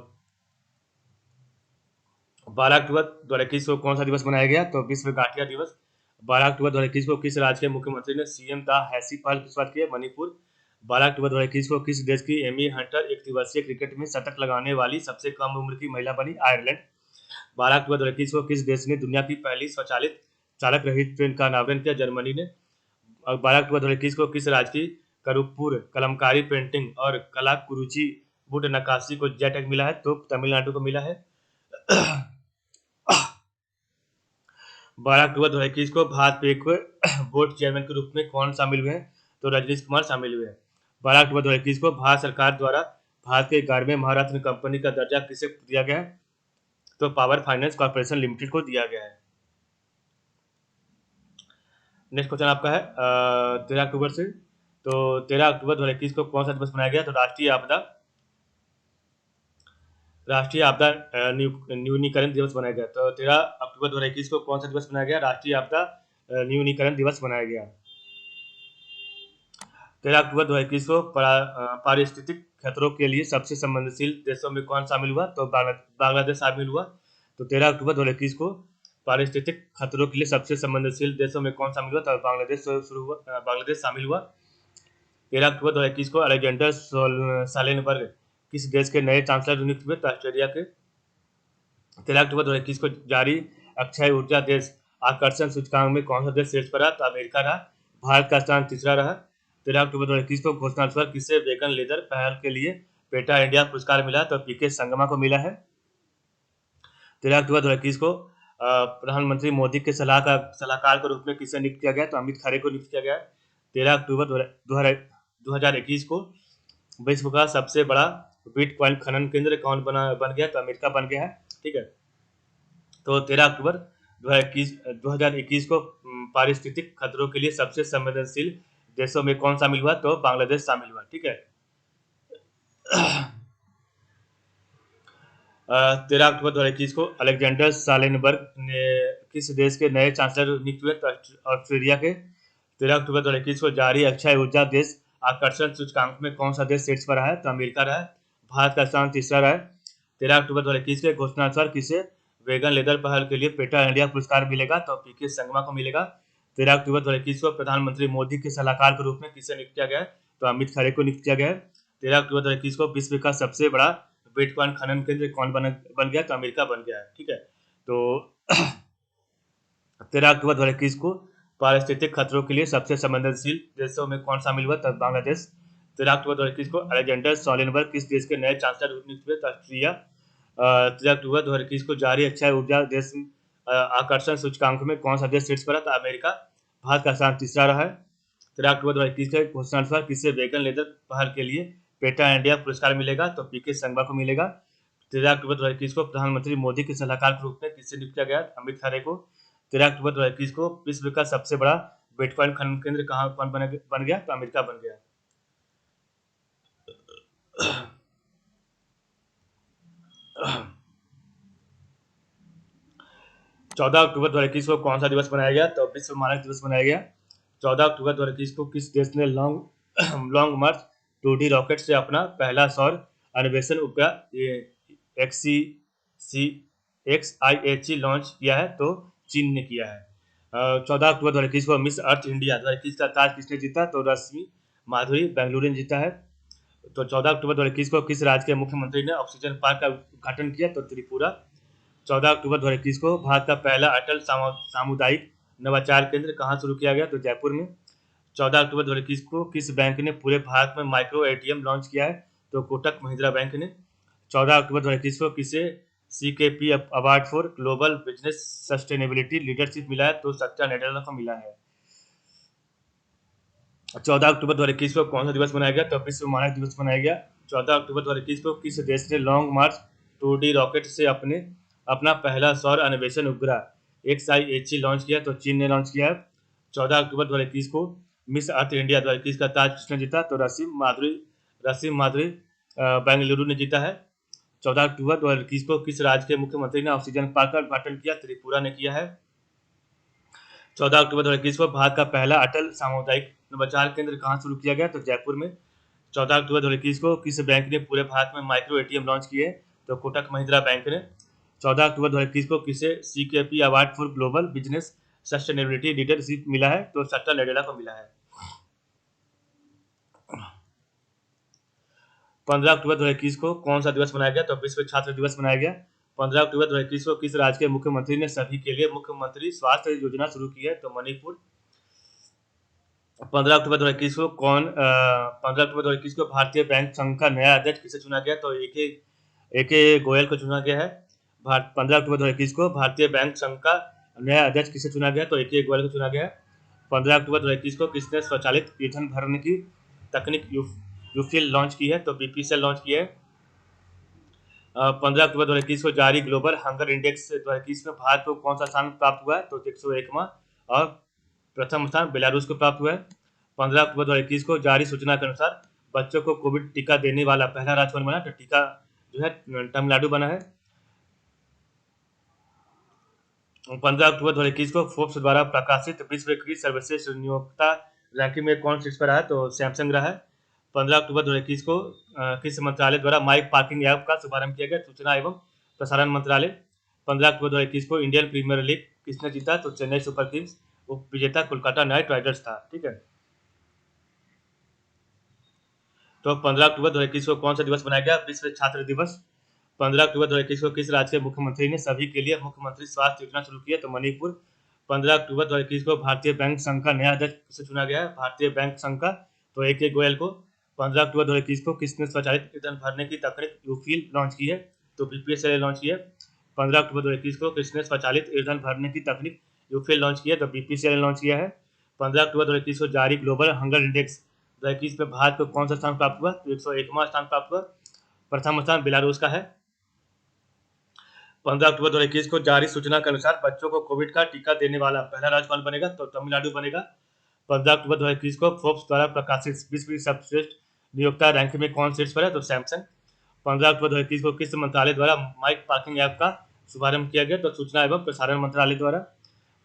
12 अक्टूबर 2021 को कौन सा दिवस मनाया गया? तो विश्व गाठिया दिवस। 12 अक्टूबर 2021 को किस राज्य के मुख्यमंत्री ने सीएम द हैसी पहल की शुरुआत की है? मणिपुर। 12 अक्टूबर 2021 को किस देश की एमी हंटर एक दिवसीय क्रिकेट में शतक लगाने वाली सबसे कम उम्र की महिला बनी? आयरलैंड। 12 अक्टूबर 2021 को किस देश ने दुनिया की पहली स्वचालित चालक रहित ट्रेन का अनावरण किया? जर्मनी ने। और 12 अक्टूबर 2021 को किस राज्य की करूपुर कलमकारी पेंटिंग और कला कुरुचि वुड नक्काशी को जीआई टैग मिला है? तो तमिलनाडु को मिला है। 12 अक्टूबर 2021 को भारत पे बोर्ड चेयरमैन के रूप में कौन शामिल हुए हैं? तो रजनीश कुमार शामिल हुए हैं। 12 अक्टूबर 2021 को भारत सरकार द्वारा भारत के 11वें महारत्न कंपनी का दर्जा किसे दिया गया है? तो पावर फाइनेंस कॉर्पोरेशन लिमिटेड को दिया गया है। नेक्स्ट क्वेश्चन आपका है 13 अक्टूबर से। तो 13 अक्टूबर 2021 को कौन सा दिवस मनाया गया? तो राष्ट्रीय आपदा न्यूनीकरण दिवस मनाया गया। तो 13 अक्टूबर 2021 को कौन सा दिवस मनाया गया? राष्ट्रीय आपदा न्यूनीकरण दिवस मनाया गया। 13 अक्टूबर 2021 को पारिस्थितिक खतरों के लिए सबसे संवेदनशील देशों में कौन शामिल हुआ? तो बांग्लादेश शामिल हुआ। तो 13 अक्टूबर 2021 को पारिस्थितिक खतरों के लिए सबसे संवेदनशील देशों में कौन शामिल हुआ? तो बांग्लादेश शामिल हुआ। 13 अक्टूबर 2021 को अलेक्जेंडर सालेनबर्ग किस देश के नए चांसलर नियुक्त हुए? तो ऑस्ट्रेलिया के। 13 अक्टूबर 2021 को जारी अक्षय ऊर्जा देश आकर्षण सूचकांक में कौन सा देश शीर्ष पर रहा? तो अमेरिका रहा। भारत का स्थान तीसरा रहा। 13 अक्टूबर 2021 को घोषणा पर किसे वेगन लेदर पहल के लिए पेटा इंडिया पुरस्कार मिला? तो पीके संगमा को मिला है। 13 अक्टूबर 2021 को प्रधानमंत्री मोदी के सलाहकार के रूप में किसे नियुक्त किया गया? तो अमित खरे को नियुक्त किया गया। 13 अक्टूबर 2021 को विश्व का सबसे बड़ा बिटकॉइन खनन केंद्र कौन बन गया? तो अमेरिका बन गया है। ठीक है। तो 13 अक्टूबर 2021 को पारिस्थितिक खतरों के लिए सबसे संवेदनशील देशों में कौन शामिल हुआ? तो बांग्लादेश शामिल हुआ। ठीक है। 13 अक्टूबर 2021 को अलेक्जेंडर सालेनबर्ग ने किस देश के नए चांसलर नियुक्त हुए? तो ऑस्ट्रेलिया के। 13 अक्टूबर 2021 को जारी अक्षय ऊर्जा देश आकर्षण सूचकांक में कौन सा देश शीर्ष पर रहा है? तो अमेरिका रहा। भारत का स्थान तीसरा रहा। 13 अक्टूबर 2021 के घोषणानुसार किसे वेगन लेदर पहल के लिए पेटा इंडिया पुरस्कार मिलेगा? तो पीके संगमा को मिलेगा। 13 अक्टूबर 2021 को प्रधानमंत्री मोदी के सलाहकार के रूप में किसे नियुक्त किया गया? तो अमित खरे को नियुक्त किया गया। 13 अक्टूबर 2021 को विश्व का सबसे बड़ा बिटकॉइन खनन केंद्र कौन बन गया? तो अमेरिका बन गया है। ठीक है। तो 13 अक्टूबर 2021 को पारिस्थितिक खतरों के लिए सबसे संवेदनशील देशों में कौन शामिल हुआ? तब बांग्लादेश। 13 अक्टूबर 2021 को अलेक्जेंडर सॉलिनबर्ग किस देश के नए चांसलर नियुक्त हुए? ऑस्ट्रेलिया। 13 अक्टूबर 2021 को जारी अक्षय ऊर्जा देश आकर्षण सूचकांक में कौन सा देश शीर्ष पर? तो अमेरिका। भारत का स्थान तीसरा रहा है। 13 अक्टूबर 2021 के घोषणानुसार किसे वेगन लेदर पहल के लिए पेटा इंडिया पुरस्कार मिलेगा? तो पीके संगमा को मिलेगा। 13 अक्टूबर 2021 को प्रधानमंत्री मोदी के सलाहकार के रूप में किसे नियुक्त किया गया? अमित खरे को। 13 अक्टूबर 2021 को विश्व का सबसे बड़ा बिटकॉइन खनन केंद्र कहाँ बन गया? तो अमेरिका बन गया। 14 अक्टूबर 2021 को कौन सा दिवस मनाया गया? तो विश्व मानक दिवस मनाया गया। 14 अक्टूबर 2021 को किस देश ने लॉन्ग मार्च 2D रॉकेट से अपना पहला सौर अन्वेषण उपग्रह XIHE लॉन्च किया है? तो चीन ने किया है। 14 अक्टूबर 2021 को मिस अर्थ इंडिया 2021 का ताज किसने जीता? तो रश्मि माधुरी बेंगलुरु ने जीता है। तो 14 अक्टूबर 2021 को किस राज्य के मुख्यमंत्री ने ऑक्सीजन पार्क का उद्घाटन किया? तो त्रिपुरा। 14 अक्टूबर 2021 को भारत का पहला अटल सामुदायिक नवाचार केंद्र कहाँ शुरू किया गया? तो जयपुर में। 14 अक्टूबर 2021 को किस बैंक ने पूरे भारत में माइक्रो एटीएम लॉन्च किया है? तो कोटक महिंद्रा बैंक ने। 14 अक्टूबर 2021 को किसे CKP award for global business sustainability leadership मिला है? तो सत्या नडेला को मिला है। 14 अक्टूबर 2021 को कौन सा दिवस मनाया गया? तो विश्व मानक दिवस मनाया गया। 14 अक्टूबर 2021 को किस देश ने लॉन्ग मार्च 2D रॉकेट से अपना पहला सौर अन्वेषण उपग्रह XIHE लॉन्च किया? तो चीन ने लॉन्च किया है। 14 अक्टूबर 2021 को मिस अर्थ इंडिया 2021 का ताज किसने जीता? तो रसीम माधुरी बेंगलुरु ने जीता है। 14 अक्टूबर 2021 को किस राज्य के मुख्यमंत्री ने ऑक्सीजन पार्क का उद्घाटन किया? त्रिपुरा ने किया है। 14 अक्टूबर 2021 को भारत का पहला अटल सामुदायिक नवाचार केंद्र कहाँ शुरू किया गया? तो जयपुर में। 14 अक्टूबर 2021 को किस बैंक ने पूरे भारत में माइक्रो एटीएम लॉन्च किए? तो कोटक महिंद्रा बैंक ने। 14 अक्टूबर 2021 को किसे CKP award for global business sustainability leadership मिला है? तो सत्या नडेला को मिला है। 15 अक्टूबर 2021 को कौन सा दिवस मनाया गया? तो विश्व छात्र दिवस मनाया गया। 15 अक्टूबर 2021 को किस राज्य के मुख्यमंत्री ने सभी के लिए मुख्यमंत्री स्वास्थ्य योजना शुरू की है? तो मणिपुर। 15 अक्टूबर 2021 को 15 अक्टूबर 2021 को भारतीय बैंक संघ का नया अध्यक्ष किसे चुना गया? तो AK गोयल को चुना गया है। 15 अक्टूबर 2021 को भारतीय बैंक संघ का नया अध्यक्ष किसे चुना गया? तो AK गोयल को चुना गया है। 15 अक्टूबर 2021 को किसने स्वचालित ईंधन भरने की तकनीक यूफिल लॉन्च की है? तो BPCL लॉन्च की है। 15 अक्टूबर 2021 को जारी ग्लोबल हंगर इंडेक्स 2021 में भारत को कौन सा स्थान प्राप्त हुआ है? तो 101वां और प्रथम स्थान बेलारूस को प्राप्त हुआ है। 15 अक्टूबर 2021 को जारी सूचना के अनुसार बच्चों को कोविड टीका देने वाला पहला राज्य कौन बना? तो टीका जो है तमिलनाडु बना है। 15 अक्टूबर 2021 को फोर्ब्स द्वारा प्रकाशित विश्व की सर्वश्रेष्ठ नियोक्ता रैंकिंग में कौन शीर्ष पर रहा है? तो सैमसंग रहा है। 15 अक्टूबर 2021 को किस मंत्रालय द्वारा माइक पार्किंग ऐप का शुभारंभ किया गया? सूचना एवं प्रसारण मंत्रालय। 15 अक्टूबर 2021 को इंडियन प्रीमियर लीग किसने जीता? तो चेन्नई सुपर किंग्स। उप विजेता कोलकाता नाइट राइडर्स था। ठीक है। तो 15 अक्टूबर 2021 को कौन सा दिवस मनाया गया? विश्व छात्र दिवस। 15 अक्टूबर 2021 को किस राज्य के मुख्यमंत्री ने सभी के लिए मुख्यमंत्री स्वास्थ्य योजना शुरू की है? तो मणिपुर। 15 अक्टूबर 2021 को भारतीय बैंक संघ का नया अध्यक्ष किसे चुना गया है? भारतीय बैंक संघ का तो AK गोयल को। 15 अक्टूबर 2021 को किसने स्वचालित ईंधन भरने की तकनीक यूफील लॉन्च की है? तो BPSL लॉन्च की है। 15 अक्टूबर 2021 को किसने स्वचालित ईंधन भरने की तकनीक यूफील लॉन्च की है? तो BPCL लॉन्च किया है। 15 अक्टूबर 2021 को जारी ग्लोबल हंगर इंडेक्स 2021 में भारत को कौन सा स्थान प्राप्त हुआ? तो 101वां स्थान प्राप्त हुआ। प्रथम स्थान बेलारूस का है। 15 अक्टूबर 2021 को जारी सूचना के अनुसार बच्चों को कोविड का टीका देने वाला पहला राज्य कौन बनेगा? तो तमिलनाडु बनेगा। 15 अक्टूबर 2021 को फोर्ब्स द्वारा प्रकाशित विश्व की सर्वश्रेष्ठ नियोक्ता रैंकिंग में कौन शीर्ष पर है? तो सैमसंग। 15 अक्टूबर 2021 को किस मंत्रालय द्वारा माइक पार्किंग ऐप का शुभारंभ किया गया? तो सूचना एवं प्रसारण मंत्रालय द्वारा।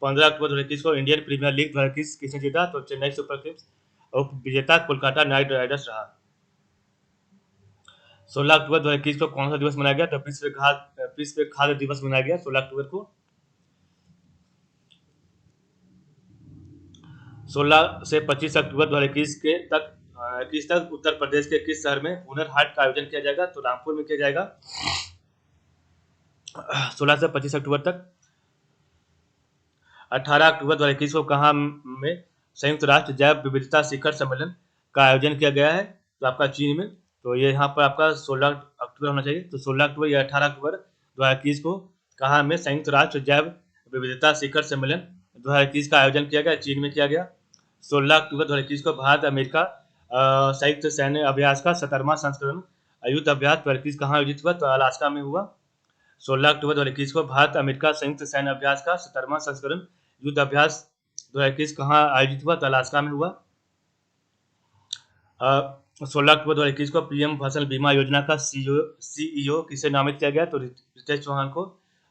15 अक्टूबर 2021 को इंडियन प्रीमियर लीग 2021 किसने जीता? तो चेन्नई सुपर किंग्स। उप विजेता कोलकाता नाइट राइडर्स रहा। 16 अक्टूबर 2021 को कौन सा दिवस मनाया गया? तो विश्व खाद्य दिवस मनाया गया 16 अक्टूबर को। 16 से 25 अक्टूबर 2021 के तक 21 तक उत्तर प्रदेश के किस शहर में हुनर हाट का आयोजन किया जाएगा? तो रामपुर में किया जाएगा 16 से 25 अक्टूबर तक। 18 अक्टूबर 2021 को कहाँ में संयुक्त राष्ट्र जैव विविधता शिखर सम्मेलन का आयोजन किया गया है? तो आपका चीन में। तो ये यहाँ पर आपका 16 अक्टूबर होना चाहिए। तो 16 अक्टूबर या 18 अक्टूबर 2021 को कहाँ में संयुक्त राष्ट्र जैव विविधता शिखर सम्मेलन 2021 का आयोजन किया गया? चीन में किया गया। 16 अक्टूबर 2021 को भारत अमेरिका संयुक्त सैन्य अभ्यास का 17वां संस्करण युद्ध अभ्यास 2021 कहाँ आयोजित हुआ? तो अलास्का में हुआ। 16 अक्टूबर 2021 को भारत अमेरिका संयुक्त सैन्य अभ्यास का 17वां संस्करण युद्ध अभ्यास 2021 कहाँ आयोजित हुआ? तो अलास्का में हुआ। 16 अक्टूबर 2021 को PM फसल बीमा योजना का CEO किसे नामित किया गया? तो रितेश चौहान को।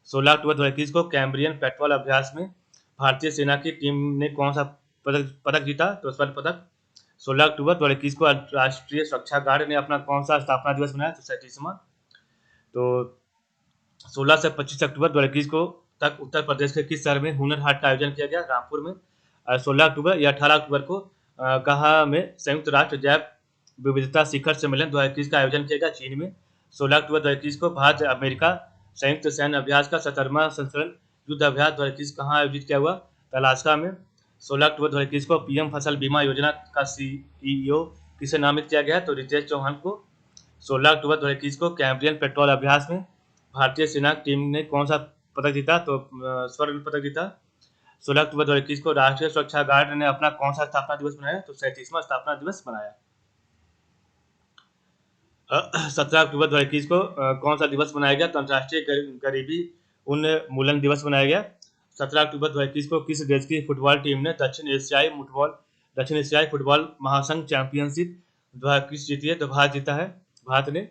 16 अक्टूबर 2021 को कैम्ब्रियन पेट्रोल अभ्यास में भारतीय सेना की टीम ने कौन सा पदक जीता? तो स्वर्ण पदक। 16 अक्टूबर 2021 को राष्ट्रीय सुरक्षा गार्ड ने अपना कौन सा स्थापना दिवस मनाया? तो 37वां। तो 16 से 25 अक्टूबर 2021 को तक उत्तर प्रदेश के किस शहर में हुनर हाट का आयोजन किया गया? रामपुर में। 16 अक्टूबर या 18 अक्टूबर को कहाँ में संयुक्त राष्ट्र जैव विविधता शिखर सम्मेलन 2021 का आयोजन किया गया? चीन में। 16 अक्टूबर 2021 को भारत अमेरिका संयुक्त सैन्य अभ्यास का 17वां संस्करण युद्ध अभ्यास 2021 कहाँ आयोजित किया हुआ? अलास्का में। 16 अक्टूबर 2021 को PM फसल बीमा योजना का CEO किसे नामित किया गया? तो रितेश चौहान को। 16 अक्टूबर 2021 को कैम्ब्रियन पेट्रोल अभ्यास में भारतीय सेना टीम ने कौन सा पदक जीता? तो स्वर्ण पदक जीता। 16 अक्टूबर 2021 को राष्ट्रीय सुरक्षा गार्ड ने अपना कौन सा स्थापना दिवस मनाया? तो 37वां स्थापना दिवस मनाया। 17 अक्टूबर 2021 को कौन सा दिवस मनाया गया? तो अंतर्राष्ट्रीय गरीबी उन्मूलन दिवस मनाया गया। 17 अक्टूबर 2021 को किस देश की फुटबॉल टीम ने दक्षिण एशियाई फुटबॉल महासंघ चैंपियनशिप 2021 जीती है? तो भारत जीता है। भारत ने।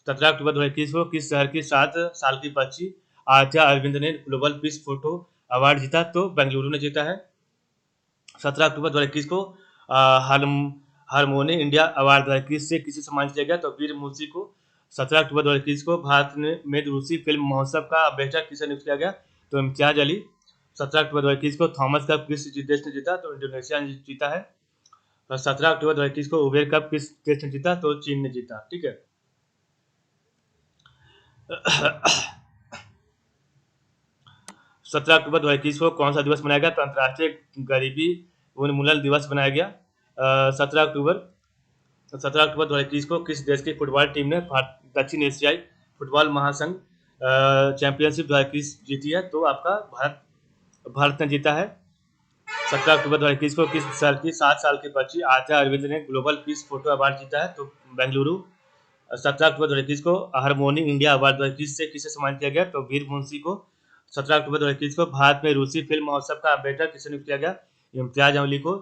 17 अक्टूबर 2021 को किस शहर की 7 साल की बच्ची आद्या अरविंद ने ग्लोबल पीस फोटो अवार्ड जीता? तो बेंगलुरु ने जीता है। 17 अक्टूबर 2021 को हारमोनी इंडिया अवार्ड 2021 से किसे सम्मानित किया गया? तो वीर मुंशी को। 17 अक्टूबर 2021 को भारत में रूसी फिल्म महोत्सव का अम्बेसडर किसे नियुक्त किया गया? तो इम्तियाज अली। 17 अक्टूबर 2021 को थॉमस कप किस देश ने जीता? तो इंडोनेशिया ने जीता है। 17 अक्टूबर 2021 को उबेर कप किस देश ने जीता? तो चीन ने जीता। ठीक है। 17 अक्टूबर 2021 को कौन सा दिवस मनाया गया? तो अंतर्राष्ट्रीय गरीबी उन्मूलन दिवस मनाया गया। 17 अक्टूबर 2021 को किस देश की फुटबॉल टीम ने दक्षिण एशियाई फुटबॉल महासंघ चैंपियनशिप 2021 जीती है? तो आपका भारत ने जीता है। 17 अक्टूबर 2021 को किस शहर की 7 साल की बच्ची आद्या अरविंद ने ग्लोबल पीस फोटो अवार्ड जीता है? तो बेंगलुरु। 17 अक्टूबर 2021 को हारमोनी इंडिया अवार्ड 2021 से किसे सम्मानित किया गया? तो वीर मुंशी को। 17 अक्टूबर 2021 को भारत में रूसी फिल्म महोत्सव का अम्बेसडर किसे नियुक्त किया गया? इम्तियाज अली को।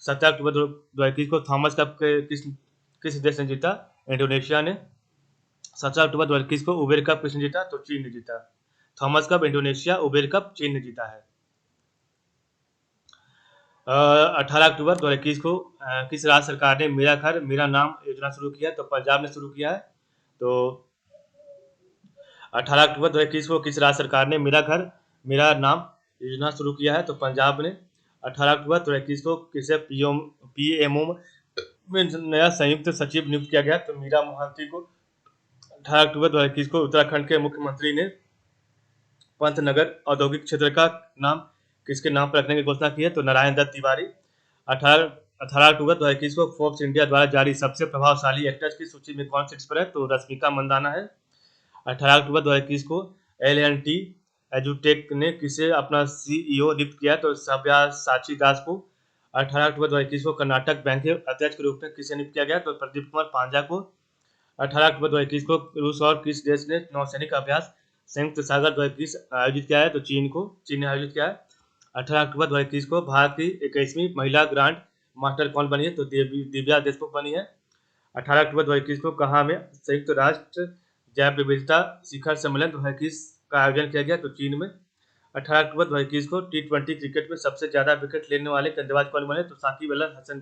17 अक्टूबर 2021 को थॉमस कप किस देश ने जीता? इंडोनेशिया ने। 17 अक्टूबर 2021 को उबेर कप किसने जीता? तो चीन ने जीता। Thomas cup Indonesia, Uber cup चीन ने जीता है। 18 अक्टूबर 2021 को किस राज्य सरकार ने मेरा घर मेरा नाम योजना शुरू किया? तो पंजाब ने शुरू किया है। तो 18 अक्टूबर 2021 को किस राज्य सरकार ने मेरा घर मेरा नाम योजना शुरू किया है? तो पंजाब ने। 18 अक्टूबर 2021 को किसे पीएमओ में नया संयुक्त सचिव नियुक्त किया गया? तो मीरा मोहंती को। 18 अक्टूबर 2021 को उत्तराखंड के मुख्यमंत्री ने पंतनगर औद्योगिक क्षेत्र का नाम किसके नाम पर रखने की घोषणा की है? तो नारायण दत्त तिवारी। 18 अक्टूबर 2021 को फोर्ब्स इंडिया द्वारा जारी सबसे प्रभावशाली एक्टर्स की सूची में कौन शीर्ष पर है? तो रश्मिका मंदाना है। 18 अक्टूबर 2021 को L&T एजुटेक ने किसे अपना सीईओ नियुक्त किया? तो सब्यासाची दास को। 18 अक्टूबर 2021 को कर्नाटक बैंक के अध्यक्ष के रूप में किसे नियुक्त किया गया? तो प्रदीप कुमार पांजा को। 18 अक्टूबर 2021 को रूस और किस देश ने नौसैनिक अभ्यास संयुक्त सागर 2021 आयोजित किया है? तो चीन ने आयोजित किया है। 18 अक्टूबर 2021 को भारत की 21वीं महिला ग्रांड मास्टर कौन बनी है? तो दिव्या देशमुख बनी है। 18 अक्टूबर 2021 को कहाँ में संयुक्त राष्ट्र जैव विविधता शिखर सम्मेलन 2021 का आयोजन किया गया? तो चीन में। 18 अक्टूबर 2021 को T20 क्रिकेट में सबसे ज्यादा विकेट लेने वाले गेंदबाज कौन बने? तो साकिब अल हसन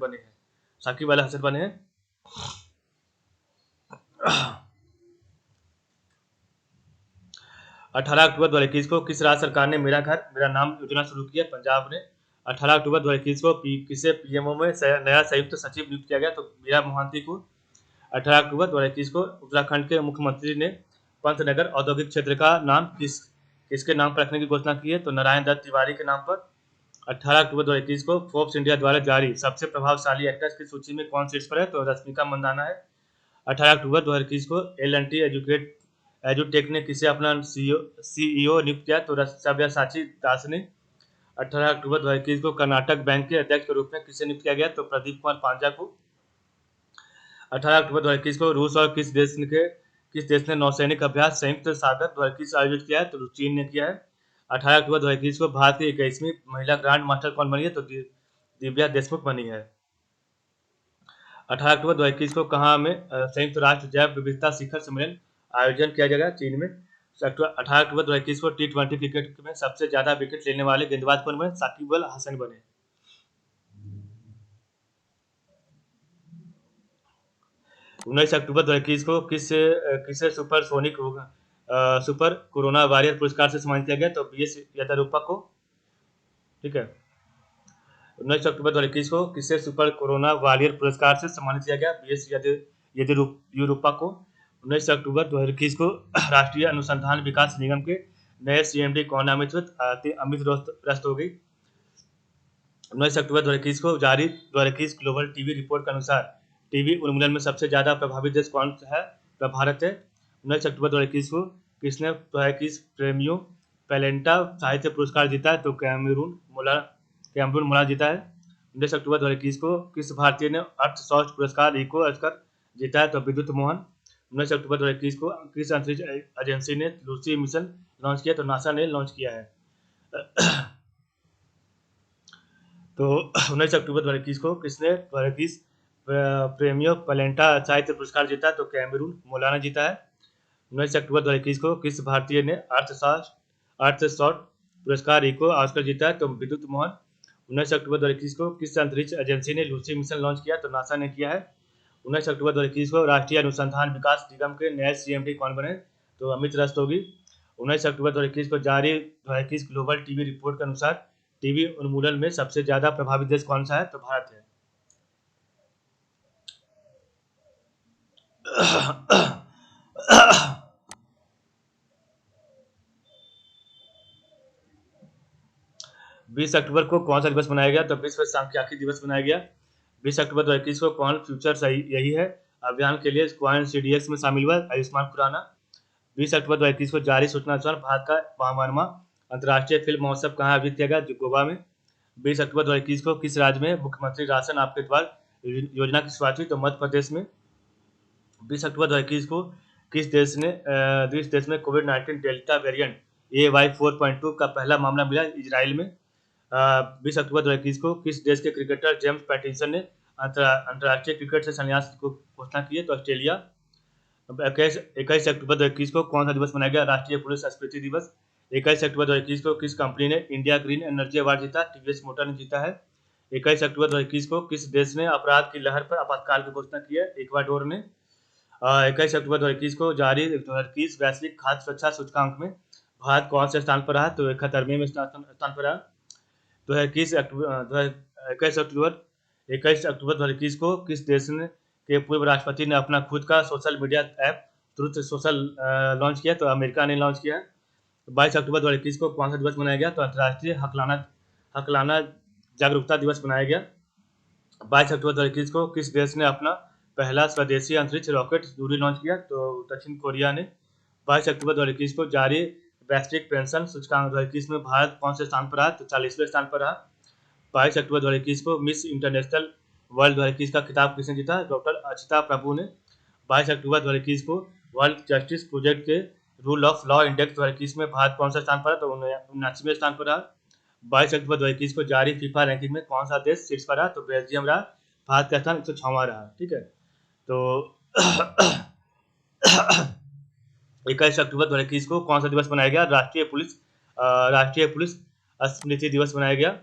बने हैं। 18 अक्टूबर 2021 को किस राज्य सरकार ने मेरा घर मेरा नाम योजना शुरू की है? पंजाब ने। 18 अक्टूबर 2021 को किसे पीएमओ में नया संयुक्त सचिव नियुक्त किया गया? तो मीरा मोहंती को। 18 अक्टूबर 2021 को उत्तराखंड के मुख्यमंत्री ने पंतनगर औद्योगिक क्षेत्र का नाम किसके नाम पर रखने की घोषणा की है? तो नारायण दत्त तिवारी के नाम पर। 18 अक्टूबर 2021 को फोर्ब्स इंडिया द्वारा जारी सबसे प्रभावशाली एक्टर्स की सूची में कौन शीर्ष पर है? तो रश्मिका मंदाना है। 18 अक्टूबर 2021 को L&T एजुटेक ने किसे अपना सीईओ नियुक्त किया? तो सब्यासाची दास ने। 18 अक्टूबर 2021 को कर्नाटक बैंक के अध्यक्ष के रूप में किसे नियुक्त किया गया? तो प्रदीप कुमार पांजा को। 18 अक्टूबर 2021 को रूस और किस देश ने नौसैनिक अभ्यास संयुक्त सागर 2021 आयोजित किया है? तो चीन ने किया है। 18 अक्टूबर 2021 को भारत की 21वीं महिला ग्रांड मास्टर कौन बनी है? तो दिव्या देशमुख बनी है। 18 अक्टूबर 2021 को कहाँ में संयुक्त राष्ट्र जैव विविधता शिखर सम्मेलन आयोजन किया जाएगा? चीन में। 18 अक्टूबर 2021 को T20 क्रिकेट में सबसे ज्यादा विकेट लेने वाले गेंदबाज कौन बने? साकिब अल हसन बने। 19 अक्टूबर 2021 को किसे सुपर कोरोना वॉरियर पुरस्कार से सम्मानित किया गया? तो BS येदियुरप्पा को। ठीक है। 19 अक्टूबर 2021 को किसे सुपर कोरोना वॉरियर पुरस्कार से सम्मानित किया गया? BS येदियुरप्पा को। 19 अक्टूबर 2021 को राष्ट्रीय अनुसंधान विकास निगम के नए CMD कौन नामित? अमित रस्तोगी। 19 अक्टूबर 2021 को जारी 2021 ग्लोबल टीबी रिपोर्ट के अनुसार टीबी उन्मूलन में सबसे ज्यादा प्रभावित देश कौन सा है? तो भारत है। 19 अक्टूबर 2021 को किसने 2021 प्रेमियो पैलेंटा साहित्य पुरस्कार जीता है? तो कैमरून मोला जीता है। 19 अक्टूबर 2021 को किस भारतीय ने अर्थशास्त्र पुरस्कार इको ऑस्कर जीता है? तो विद्युत मोहन। 19 अक्टूबर 2021 को किस अंतरिक्ष एजेंसी ने लूसी मिशन लॉन्च किया? तो नासा ने लॉन्च किया है। तो 19 अक्टूबर 2021 को किसने 2021 प्रेमियो पैलेंटा साहित्य पुरस्कार जीता? तो कैमरून मोला ने जीता है। 19 अक्टूबर 2021 को किस भारतीय ने अर्थशास्त्र पुरस्कार इको ऑस्कर जीता है? तो विद्युत मोहन। 19 अक्टूबर 2021 को किस अंतरिक्ष एजेंसी ने लूसी मिशन लॉन्च किया? तो नासा ने किया है। 19 अक्टूबर 2021 को राष्ट्रीय अनुसंधान विकास निगम के नए CMD कौन बने? तो अमित रस्तोगी। 19 अक्टूबर 2021 को जारी 2021 ग्लोबल टीबी रिपोर्ट के अनुसार टीबी उन्मूलन में सबसे ज्यादा प्रभावित देश कौन सा है? तो भारत है। 20 अक्टूबर को कौन सा दिवस मनाया गया? तो विश्व सांख्यिकी दिवस मनाया गया। 20 अक्टूबर 2021 को कौन फ्यूचर यही है अभियान के लिए कौन CDX में शामिल हुआ? आयुष्मान खुराना। 20 अक्टूबर 2021 को जारी सूचना अनुसार भारत का 52वां अंतर्राष्ट्रीय फिल्म महोत्सव कहाँ आयोजित किया गया? गोवा में। 20 अक्टूबर 2021 को किस राज्य में मुख्यमंत्री राशन आपके द्वार योजना की शुरुआत हुई? तो मध्य प्रदेश में। 20 अक्टूबर 2021 को किस देश में कोविड-19 डेल्टा वेरिएंट AY4.2 का पहला मामला मिला? इजराइल में। 20 अक्टूबर 2021 को किस देश के क्रिकेटर जेम्स पैटिंसन ने अंतर्राष्ट्रीय क्रिकेट से संन्यास को घोषणा की है? तो ऑस्ट्रेलिया। 21 अक्टूबर 2021 को कौन सा दिवस मनाया गया? राष्ट्रीय पुलिस स्मृति दिवस। 21 अक्टूबर 2021 को किस कंपनी ने इंडिया ग्रीन एनर्जी अवार्ड जीता? टीवीएस मोटर ने जीता है। 21 अक्टूबर 2021 को किस देश ने अपराध की लहर पर आपातकाल की घोषणा की है? इक्वाडोर ने। 21 अक्टूबर 2021 को जारी 2021 वैश्विक खाद्य सुरक्षा सूचकांक में भारत कौन से स्थान पर रहा? तो 71वें स्थान पर रहा। 21 अक्टूबर 2021 को किस देश ने के पूर्व राष्ट्रपति ने अपना खुद का social media app truth social launch किया? तो अमेरिका ने लॉन्च किया है। 22 अक्टूबर 2021 को कौन सा दिवस मनाया गया? तो अंतर्राष्ट्रीय हकलाना जागरूकता दिवस मनाया गया। 22 अक्टूबर 2021 को किस देश ने अपना पहला स्वदेशी अंतरिक्ष रॉकेट यूरी लॉन्च किया? तो दक्षिण कोरिया ने। 22 अक्टूबर 2021 को जारी वैश्विक पेंशन सूचकांक 2021 में भारत कौन से स्थान पर रहा? तो 40वें स्थान पर रहा। 22 अक्टूबर 2021 को मिस इंटरनेशनल वर्ल्ड 2021 का खिताब किसने जीता? डॉक्टर अक्षता प्रभु ने। 22 अक्टूबर 2021 को वर्ल्ड जस्टिस प्रोजेक्ट के रूल ऑफ लॉ इंडेक्स 2021 में भारत कौन सा स्थान पर? तो 79वें स्थान पर रहा। 22 अक्टूबर 2021 को जारी फीफा रैंकिंग में कौन सा देश शीर्ष पर रहा? तो बेल्जियम रहा। भारत का स्थान 106वां रहा। ठीक है, तो 21 अक्टूबर 2021 को कौन सा दिवस मनाया गया? राष्ट्रीय पुलिस स्मृति दिवस मनाया गया।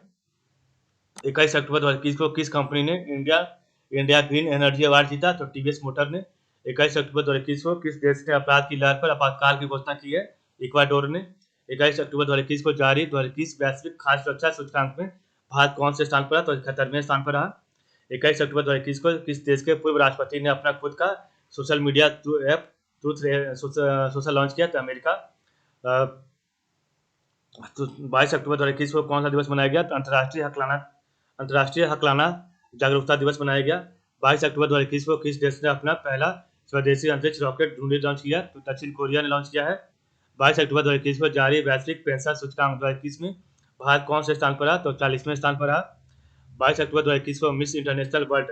21 अक्टूबर 2021 को किस कंपनी ने इंडिया ग्रीन एनर्जी अवार्ड जीता? तो टीवीएस मोटर ने। 21 अक्टूबर 2021 को किस देश ने अपराध की लहर पर आपातकाल की घोषणा की है? इक्वाडोर ने। 21 अक्टूबर 2021 को जारी 2021 वैश्विक खाद्य सुरक्षा सूचकांक में भारत कौन से स्थान पर रहा? तो 71वें स्थान पर रहा। 21 अक्टूबर 2021 को किस देश के पूर्व राष्ट्रपति ने अपना खुद का social media app truth social launch किया? तो अमेरिका। तो 22 अक्टूबर 2021 को कौन सा दिवस मनाया गया? तो अंतर्राष्ट्रीय हकलाना जागरूकता दिवस मनाया गया। 22 अक्टूबर 2021 को किस देश ने अपना पहला स्वदेशी अंतरिक्ष रॉकेट ढूंढी लॉन्च किया? तो दक्षिण कोरिया ने लॉन्च किया है। 22 अक्टूबर 2021 को जारी वैश्विक पेंशन सूचकांक 2021 में भारत कौन से स्थान पर रहा? तो 40वें स्थान पर रहा। 22 अक्टूबर 2021 को मिस इंटरनेशनल वर्ल्ड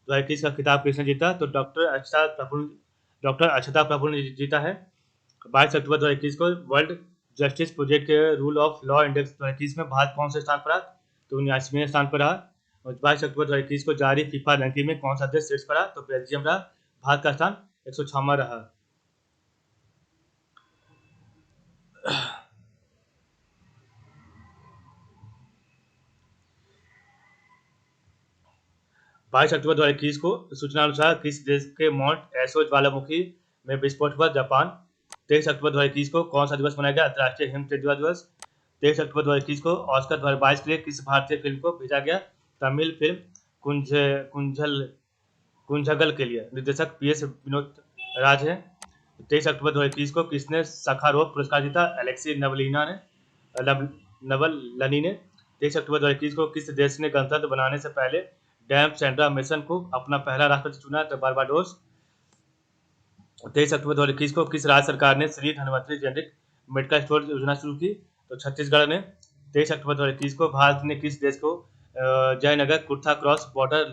2021 का खिताब किसने जीता? तो डॉक्टर अक्षता प्रभु ने जीता है। 22 अक्टूबर 2021 को वर्ल्ड जस्टिस प्रोजेक्ट के रूल ऑफ लॉ इंडेक्स 2021 में भारत कौन से स्थान पर रहा? तो 79वें स्थान पर रहा। और 22 अक्टूबर 2021 को जारी फीफा रैंकिंग में कौन सा देश शीर्ष पर रहा? तो बेल्जियम रहा। भारत का स्थान 106वां रहा। 22 अक्टूबर 2021 को सूचना अनुसार किस देश के माउंट एशो ज्वालामुखी में विस्फोट हुआ? जापान। 23 अक्टूबर 2021 को कौन सा दिवस मनाया गया? अंतर्राष्ट्रीय हिम तेंदुआ दिवस। 23 अक्टूबर 2021 को ऑस्कर 2022 के लिए किस भारतीय फिल्म को भेजा गया? तमिल फिल्म कुंझगल के लिए। निर्देशक PS विनोद राज है। 23 अक्टूबर 2021 को किसने सखारोव पुरस्कार जीता? अलेक्सी नवलनी ने। 23 अक्टूबर 2021 को किस देश ने गणतंत्र बनाने से पहले डैम सेंड्रा मेसन को अपना पहला राष्ट्रपति चुना? तो बारबाडोस। 23 अक्टूबर 2021 को किस राज्य सरकार ने Shri Dhanvantari generic medical store योजना शुरू की? तो छत्तीसगढ़ ने। 23 अक्टूबर 2021 को भारत ने किस देश को Jaynagar Kurtha cross border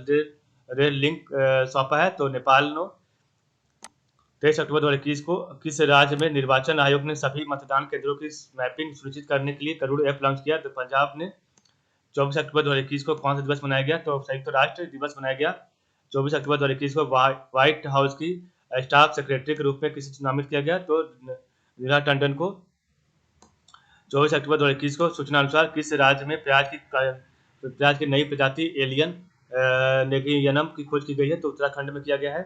rail link सौंपा है? तो नेपाल नो। 23 अक्टूबर 2021 को किस राज्य में निर्वाचन आयोग ने सभी मतदान केंद्रों की मैपिंग सुनिश्चित करने के लिए करोड़ ऐप लॉन्च किया? तो पंजाब ने। 24 अक्टूबर 2021 को कौन सा दिवस मनाया गया? तो संयुक्त राष्ट्र दिवस मनाया गया। 24 अक्टूबर 2021 को व्हाइट हाउस की स्टाफ सेक्रेटरी के रूप में किसे नामित किया गया? तो नीला टंडन को। 24 अक्टूबर 2021 को सूचना अनुसार किस राज्य में प्याज की नई प्रजाति एलियन नेगियनम की खोज की गई है? तो उत्तराखंड में किया गया है।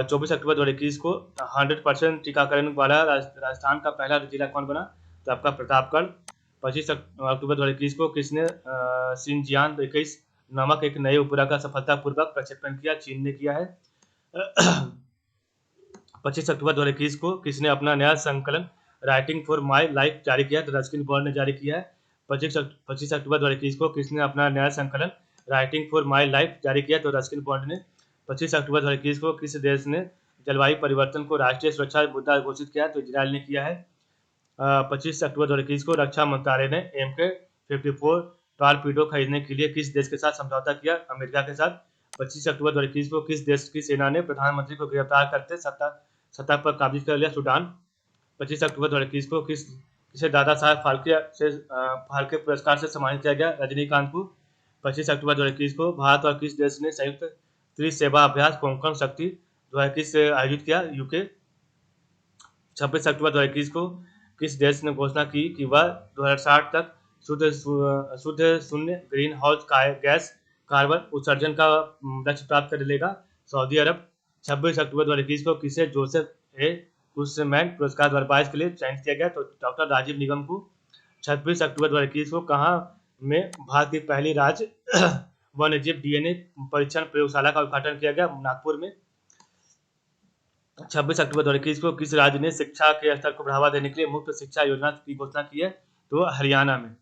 24 अक्टूबर 2021 को 100% टीकाकरण वाला राजस्थान का पहला जिला कौन बना? तो आपका प्रतापगढ़। 25 अक्टूबर 2021 को किसने शिनजियांग 21 नामक एक नए उपग्रह का सफलतापूर्वक प्रक्षेपण किया? चीन ने किया है। 25 अक्टूबर 2021 को किसने अपना नया संकलन राइटिंग फॉर माई लाइफ जारी किया? तो रस्किन बॉन्ड ने जारी किया है। 25 अक्टूबर 2021 को किसने अपना नया संकलन राइटिंग फॉर माई लाइफ जारी किया? तो रस्किन बॉन्ड ने। 25 अक्टूबर 2021 को किस देश ने जलवायु परिवर्तन को राष्ट्रीय सुरक्षा मुद्दा घोषित किया? तो इजरायल ने किया है। 25 अक्टूबर 2021 को रक्षा मंत्रालय ने MK-54 टॉर्पीडो खरीदने के लिए किस देश के साथ समझौता किया? अमेरिका के साथ। 25 अक्टूबर 2021 को किस देश की सेना ने प्रधानमंत्री को गिरफ्तार करते सत्ता पर काबिज कर लिया? सूडान। 25 अक्टूबर 2021 को किसे दादा साहब फाल्के पुरस्कार से सम्मानित किया गया? रजनीकांत को। 25 अक्टूबर 2021 को भारत और किस देश ने संयुक्त त्रिसेवा अभ्यास कोंकण शक्ति 2021 से आयोजित किया? UK। 26 अक्टूबर 2021 को किस देश ने घोषणा की कि वह 2060 तक शुद्ध शून्य ग्रीन हाउस गैस कार्बन उत्सर्जन का लक्ष्य प्राप्त कर लेगा? सऊदी अरब। 26 अक्टूबर 2021 को किसे जोसेफ ए कुशमैन पुरस्कार 2022 के लिए चयनित किया गया? तो डॉक्टर राजीव निगम को। 26 अक्टूबर 2021 को कहाँ में भारत की पहली राज्य वन्यजीव डीएनए परीक्षण प्रयोगशाला का उद्घाटन किया गया? नागपुर में। 26 अक्टूबर 2021 को किस राज्य ने शिक्षा के स्तर को बढ़ावा देने के लिए मुफ्त शिक्षा योजना की घोषणा की है? तो हरियाणा में।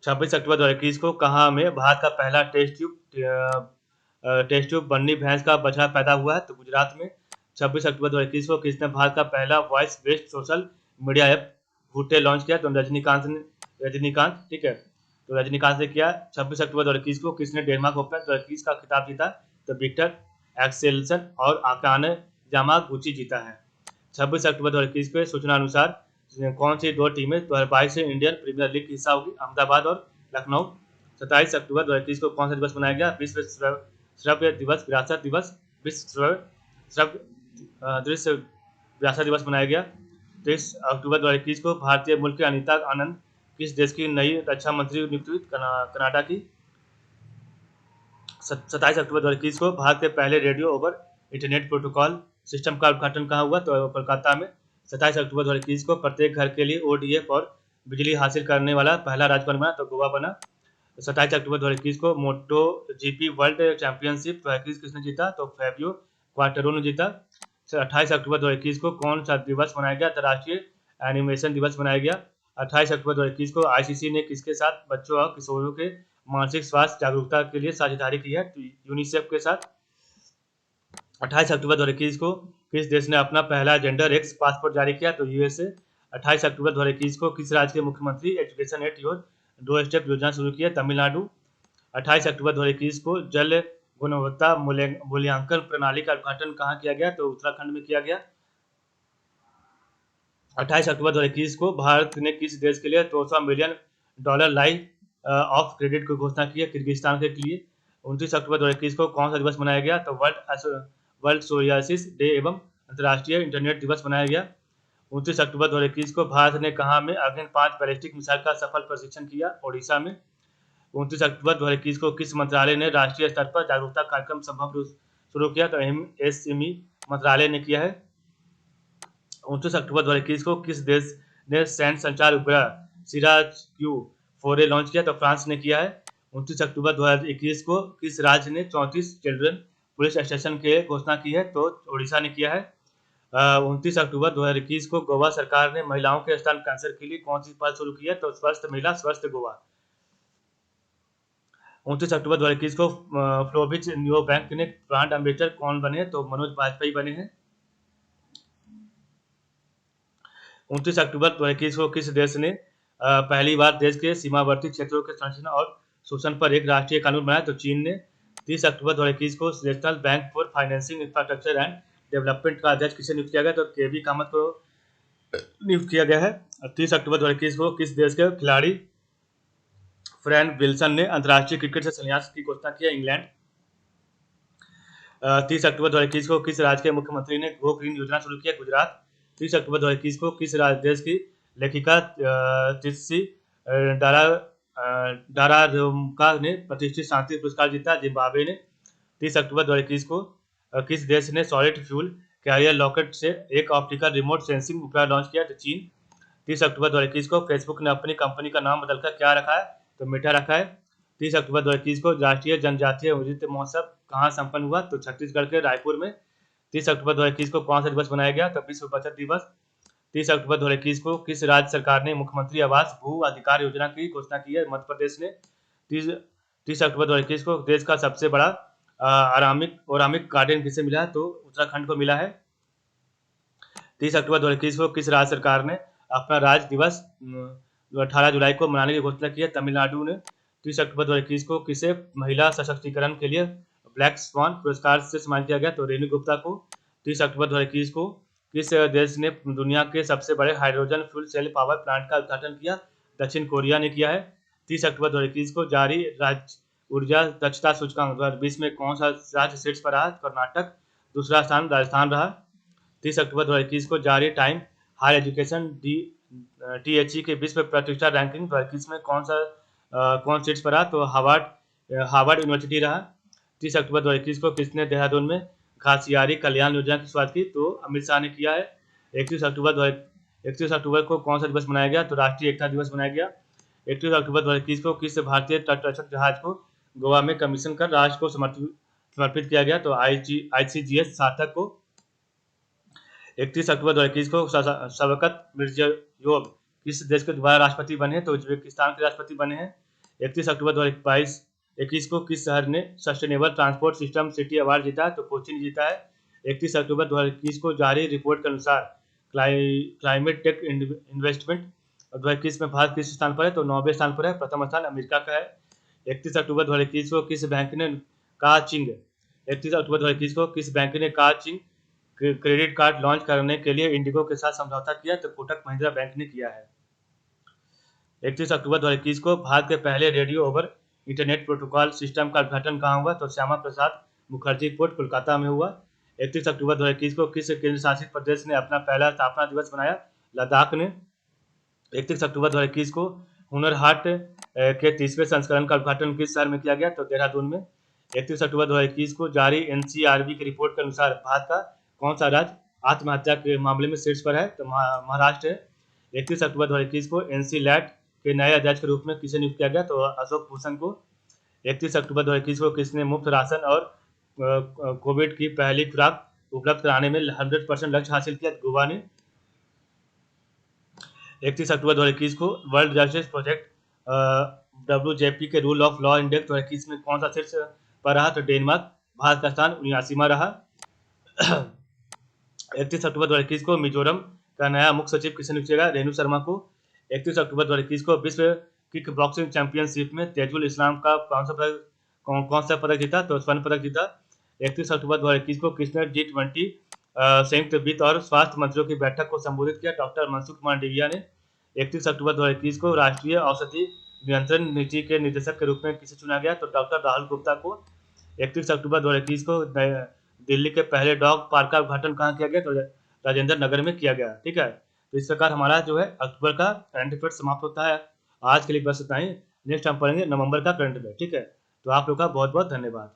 26 अक्टूबर 2021 को कहाँ में भारत का पहला टेस्ट ट्यूब बन्नी भैंस का बछड़ा पैदा हुआ है? तो गुजरात में। 26 अक्टूबर 2021 को किसने भारत का पहला voice based social media app भुट्टे लॉन्च किया? तो रजनीकांत। ठीक है, तो रजनीकांत ने किया। 26 अक्टूबर 2021 को किसने डेनमार्क ओपन 2021 का खिताब जीता? तो विक्टर एक्सेल्सन और आकाने यामागुची जीता है। 26 अक्टूबर 2021 के सूचना अनुसार कौन सी दो टीमें 2022 से इंडियन प्रीमियर लीग की हिस्सा होगी? अहमदाबाद और लखनऊ। 27 अक्टूबर 2021 को कौन सा दिवस मनाया गया? विश्व श्रव्य दिवस, विरासत दिवस, विश्व श्रव्य दृश्य विरासत दिवस मनाया गया। 23 अक्टूबर 2021 को भारतीय मूल की अनीता आनंद किस देश की नई रक्षा मंत्री नियुक्त हुई? कनाडा की। 27 अक्टूबर 2021 को भारत के पहले radio over internet protocol system का उद्घाटन कहाँ हुआ? तो कोलकाता में। 27 अक्टूबर 2021 को प्रत्येक घर के लिए ओडीएफ और बिजली हासिल करने वाला पहला राज्य कौन बना? तो गोवा बना। 27 अक्टूबर 2021 को मोटो जीपी वर्ल्ड चैंपियनशिप 2021 किसने जीता? तो फैबियो क्वार्टरो ने जीता। 28 अक्टूबर 2021 को कौन सा दिवस मनाया गया? अंतर्राष्ट्रीय एनिमेशन दिवस मनाया गया। 28 अक्टूबर 2021 को आईसीसी ने किसके साथ बच्चों और किशोरों के मानसिक स्वास्थ्य जागरूकता के लिए साझेदारी की है? तो यूनिसेफ के साथ। 28 अक्टूबर 2021 को किस देश ने अपना पहला जेंडर एक्स पासपोर्ट जारी किया? तो यूएसए। 28 अक्टूबर 2021 को किस राज्य के मुख्यमंत्री education at your door step योजना शुरू की है? तमिलनाडु। 28 अक्टूबर 2021 को जल गुणवत्ता मूल्यांकन प्रणाली का उद्घाटन कहाँ किया गया? तो उत्तराखंड में किया गया। 28 अक्टूबर 2021 को भारत ने किस देश के लिए $200 मिलियन लाइन ऑफ क्रेडिट की घोषणा की है? किर्गिस्तान के लिए। 29 अक्टूबर 2021 को कौन सा दिवस मनाया गया? तो वर्ल्ड सोरियासिस डे एवं अंतर्राष्ट्रीय इंटरनेट दिवस मनाया गया। 29 अक्टूबर 2021 को भारत ने कहाँ में अग्नि 5 बैलिस्टिक मिसाइल का सफल परीक्षण किया? ओडिशा में। 29 अक्टूबर 2021 को किस मंत्रालय ने राष्ट्रीय स्तर पर जागरूकता कार्यक्रम संभव रूप शुरू किया? तो एमएसएमई मंत्रालय ने किया है। 29 अक्टूबर 2021 को किस देश ने सैन्य संचार उपग्रह सिराज Q4A लॉन्च किया? तो फ्रांस ने किया है। 29 अक्टूबर 2021 को किस राज्य ने 34 चिल्ड्रन पुलिस स्टेशन की घोषणा की है? तो ओडिशा ने किया है। 29 अक्टूबर 2021 को गोवा सरकार ने महिलाओं के स्तन कैंसर के लिए कौन सी पहल शुरू की है? तो स्वस्थ महिला स्वस्थ गोवा। 29 अक्टूबर 2021 को फ्लोबिच न्यू बैंक ने ब्रांड एम्बेसडर कौन बने? तो मनोज वाजपेयी बने हैं। 29 अक्टूबर 2021 को किस देश ने पहली बार देश के सीमावर्ती क्षेत्रों के संरक्षण और शोषण पर एक राष्ट्रीय कानून बनाया? तो चीन ने। 30 अक्टूबर 2021 को national bank for financing infrastructure and development का अध्यक्ष किसे नियुक्त किया गया? तो केवी कामत को नियुक्त किया गया है। 30 अक्टूबर 2021 को किस देश के खिलाड़ी फ्रैन विल्सन ने अंतर्राष्ट्रीय क्रिकेट से संन्यास की घोषणा की है? इंग्लैंड। 30 अक्टूबर 2021 को किस राज्य के मुख्यमंत्री ने गो ग्रीन योजना शुरू की है? गुजरात। 30 अक्टूबर 2021 को किस देश की लेखिका तित्सी डारारोका ने प्रतिष्ठित शांति पुरस्कार जीता? जिम्बाब्वे ने। 30 अक्टूबर 2021 को किस देश ने सॉलिड फ्यूल कैरियर रॉकेट से एक ऑप्टिकल रिमोट सेंसिंग उपग्रह लॉन्च किया? तो चीन। 30 अक्टूबर 2021 को फेसबुक ने अपनी कंपनी का नाम बदलकर क्या रखा है? तो मेटा रखा है। 30 अक्टूबर 2021 को राष्ट्रीय जनजातीय नृत्य महोत्सव कहाँ संपन्न हुआ? तो छत्तीसगढ़ के रायपुर में। 30 अक्टूबर 2021 को कौन सा दिवस मनाया गया? तो विश्व बचत दिवस। 30 अक्टूबर 2021 को किस राज्य सरकार ने मुख्यमंत्री आवास भू अधिकार योजना की घोषणा की है? मध्य प्रदेश ने। 30 अक्टूबर 2021 को देश का सबसे बड़ा ओरामिक गार्डन किसे मिला? तो उत्तराखंड को मिला है। 30 अक्टूबर 2021 को किस राज्य सरकार ने अपना राज्य दिवस 18 जुलाई को मनाने की घोषणा की है? तमिलनाडु ने। 30 अक्टूबर 2021 को किसे महिला सशक्तिकरण के लिए ब्लैक स्वान पुरस्कार से सम्मानित किया गया? तो रेणु गुप्ता को। 30 अक्टूबर 2021 को किस देश ने दुनिया के सबसे बड़े hydrogen fuel cell power plant का उद्घाटन किया? दक्षिण कोरिया ने किया है। 30 अक्टूबर 2021 को जारी राज्य ऊर्जा दक्षता सूचकांक 2020 में कौन सा राज्य शीर्ष पर रहा? कर्नाटक। दूसरा स्थान राजस्थान रहा। 30 अक्टूबर 2021 को जारी टाइम हायर एजुकेशन THE के विश्व प्रतिष्ठा रैंकिंग 2021 में कौन सीट्स पर रहा, तो हार्वर्ड यूनिवर्सिटी रहा। 30 अक्टूबर 2021 को किसने देहरादून में घासियारी कल्याण योजना की शुरुआत की, तो अमित शाह ने किया है। 31 अक्टूबर को कौन सा दिवस मनाया गया, तो राष्ट्रीय एकता दिवस मनाया गया। 31 अक्टूबर 2021 को किस भारतीय तटरक्षक जहाज को गोवा में कमीशन कर राष्ट्र को समर्पित किया गया, तो ICGS सार्थक को। 31 अक्टूबर 2021 को शवकत मिर्जियोयेव किस देश के दोबारा राष्ट्रपति बने, तो उज्बेकिस्तान के राष्ट्रपति बने हैं। 31 अक्टूबर 2021 को किस शहर ने sustainable transport system city award जीता है, तो कोचीन जीता है। 31 अक्टूबर 2021 को जारी रिपोर्ट के अनुसार क्लाइमेट टेक इन्वेस्टमेंट 2021 में भारत किस स्थान पर है, तो 9वें स्थान पर है। प्रथम स्थान अमेरिका का है। 31 अक्टूबर 2021 को किस बैंक ने काचिंग 31 अक्टूबर 2021 को किस बैंक ने काचिंग क्रेडिट कार्ड लॉन्च करने के लिए इंडिगो के साथ समझौता किया, तो कोटक महिंद्रा बैंक ने किया है। 31 अक्टूबर 2021 को भारत के पहले radio over internet protocol system का उद्घाटन कहाँ हुआ, तो श्यामा प्रसाद मुखर्जी पोर्ट कोलकाता में हुआ। 31 अक्टूबर 2021 को किस केंद्र शासित प्रदेश ने अपना पहला स्थापना दिवस मनाया, लद्दाख ने। 31 अक्टूबर 2021 को हुनर हाट के 30वें संस्करण का उद्घाटन किस शहर में किया गया, तो देहरादून में। 31 अक्टूबर 2021 को जारी NCRB की रिपोर्ट के अनुसार भारत का कौन सा राज्य आत्महत्या के मामले में शीर्ष पर है, तो महाराष्ट्र है। 31 अक्टूबर 2021 को NCLAT के नए अध्यक्ष के रूप में किसे नियुक्त किया गया, तो अशोक भूषण को। 31 अक्टूबर 2021 को किसने मुफ्त राशन और कोविड की पहली खुराक उपलब्ध कराने में 100% लक्ष्य हासिल किया, गोवा ने। 31 अक्टूबर 2021 को वर्ल्ड जस्टिस प्रोजेक्ट WJP के रूल ऑफ लॉ इंडेक्स 2021 में कौन सा शीर्ष पर रहा, तो डेनमार्क। भारत का स्थान 79वां रहा। 31 अक्टूबर 2021 को मिजोरम का नया मुख्य सचिव किसे नियुक्त किया गया, रेणु शर्मा को। 31 अक्टूबर 2021 को विश्व किक बॉक्सिंग चैंपियनशिप में तेजुल इस्लाम का कौन सा पदक जीता, तो स्वर्ण पदक जीता। 31 अक्टूबर 2021 को किसने G20 संयुक्त वित्त और स्वास्थ्य मंत्रियों की बैठक को संबोधित किया, डॉक्टर मनसुख मांडविया ने। 31 अक्टूबर 2021 को राष्ट्रीय औषधि नियंत्रण नीति के निदेशक के रूप में किसे चुना गया, तो डॉक्टर राहुल गुप्ता को। 31 अक्टूबर 2021 को दिल्ली के पहले डॉग पार्क का उद्घाटन कहाँ किया गया, तो राजेंद्र नगर में किया गया। ठीक है, तो इस प्रकार हमारा जो है अक्टूबर का करंट अफेयर समाप्त होता है। आज के लिए बस इतना ही। नेक्स्ट हम पढ़ेंगे नवंबर का करंट अफेयर। ठीक है, तो आप लोग का बहुत बहुत धन्यवाद।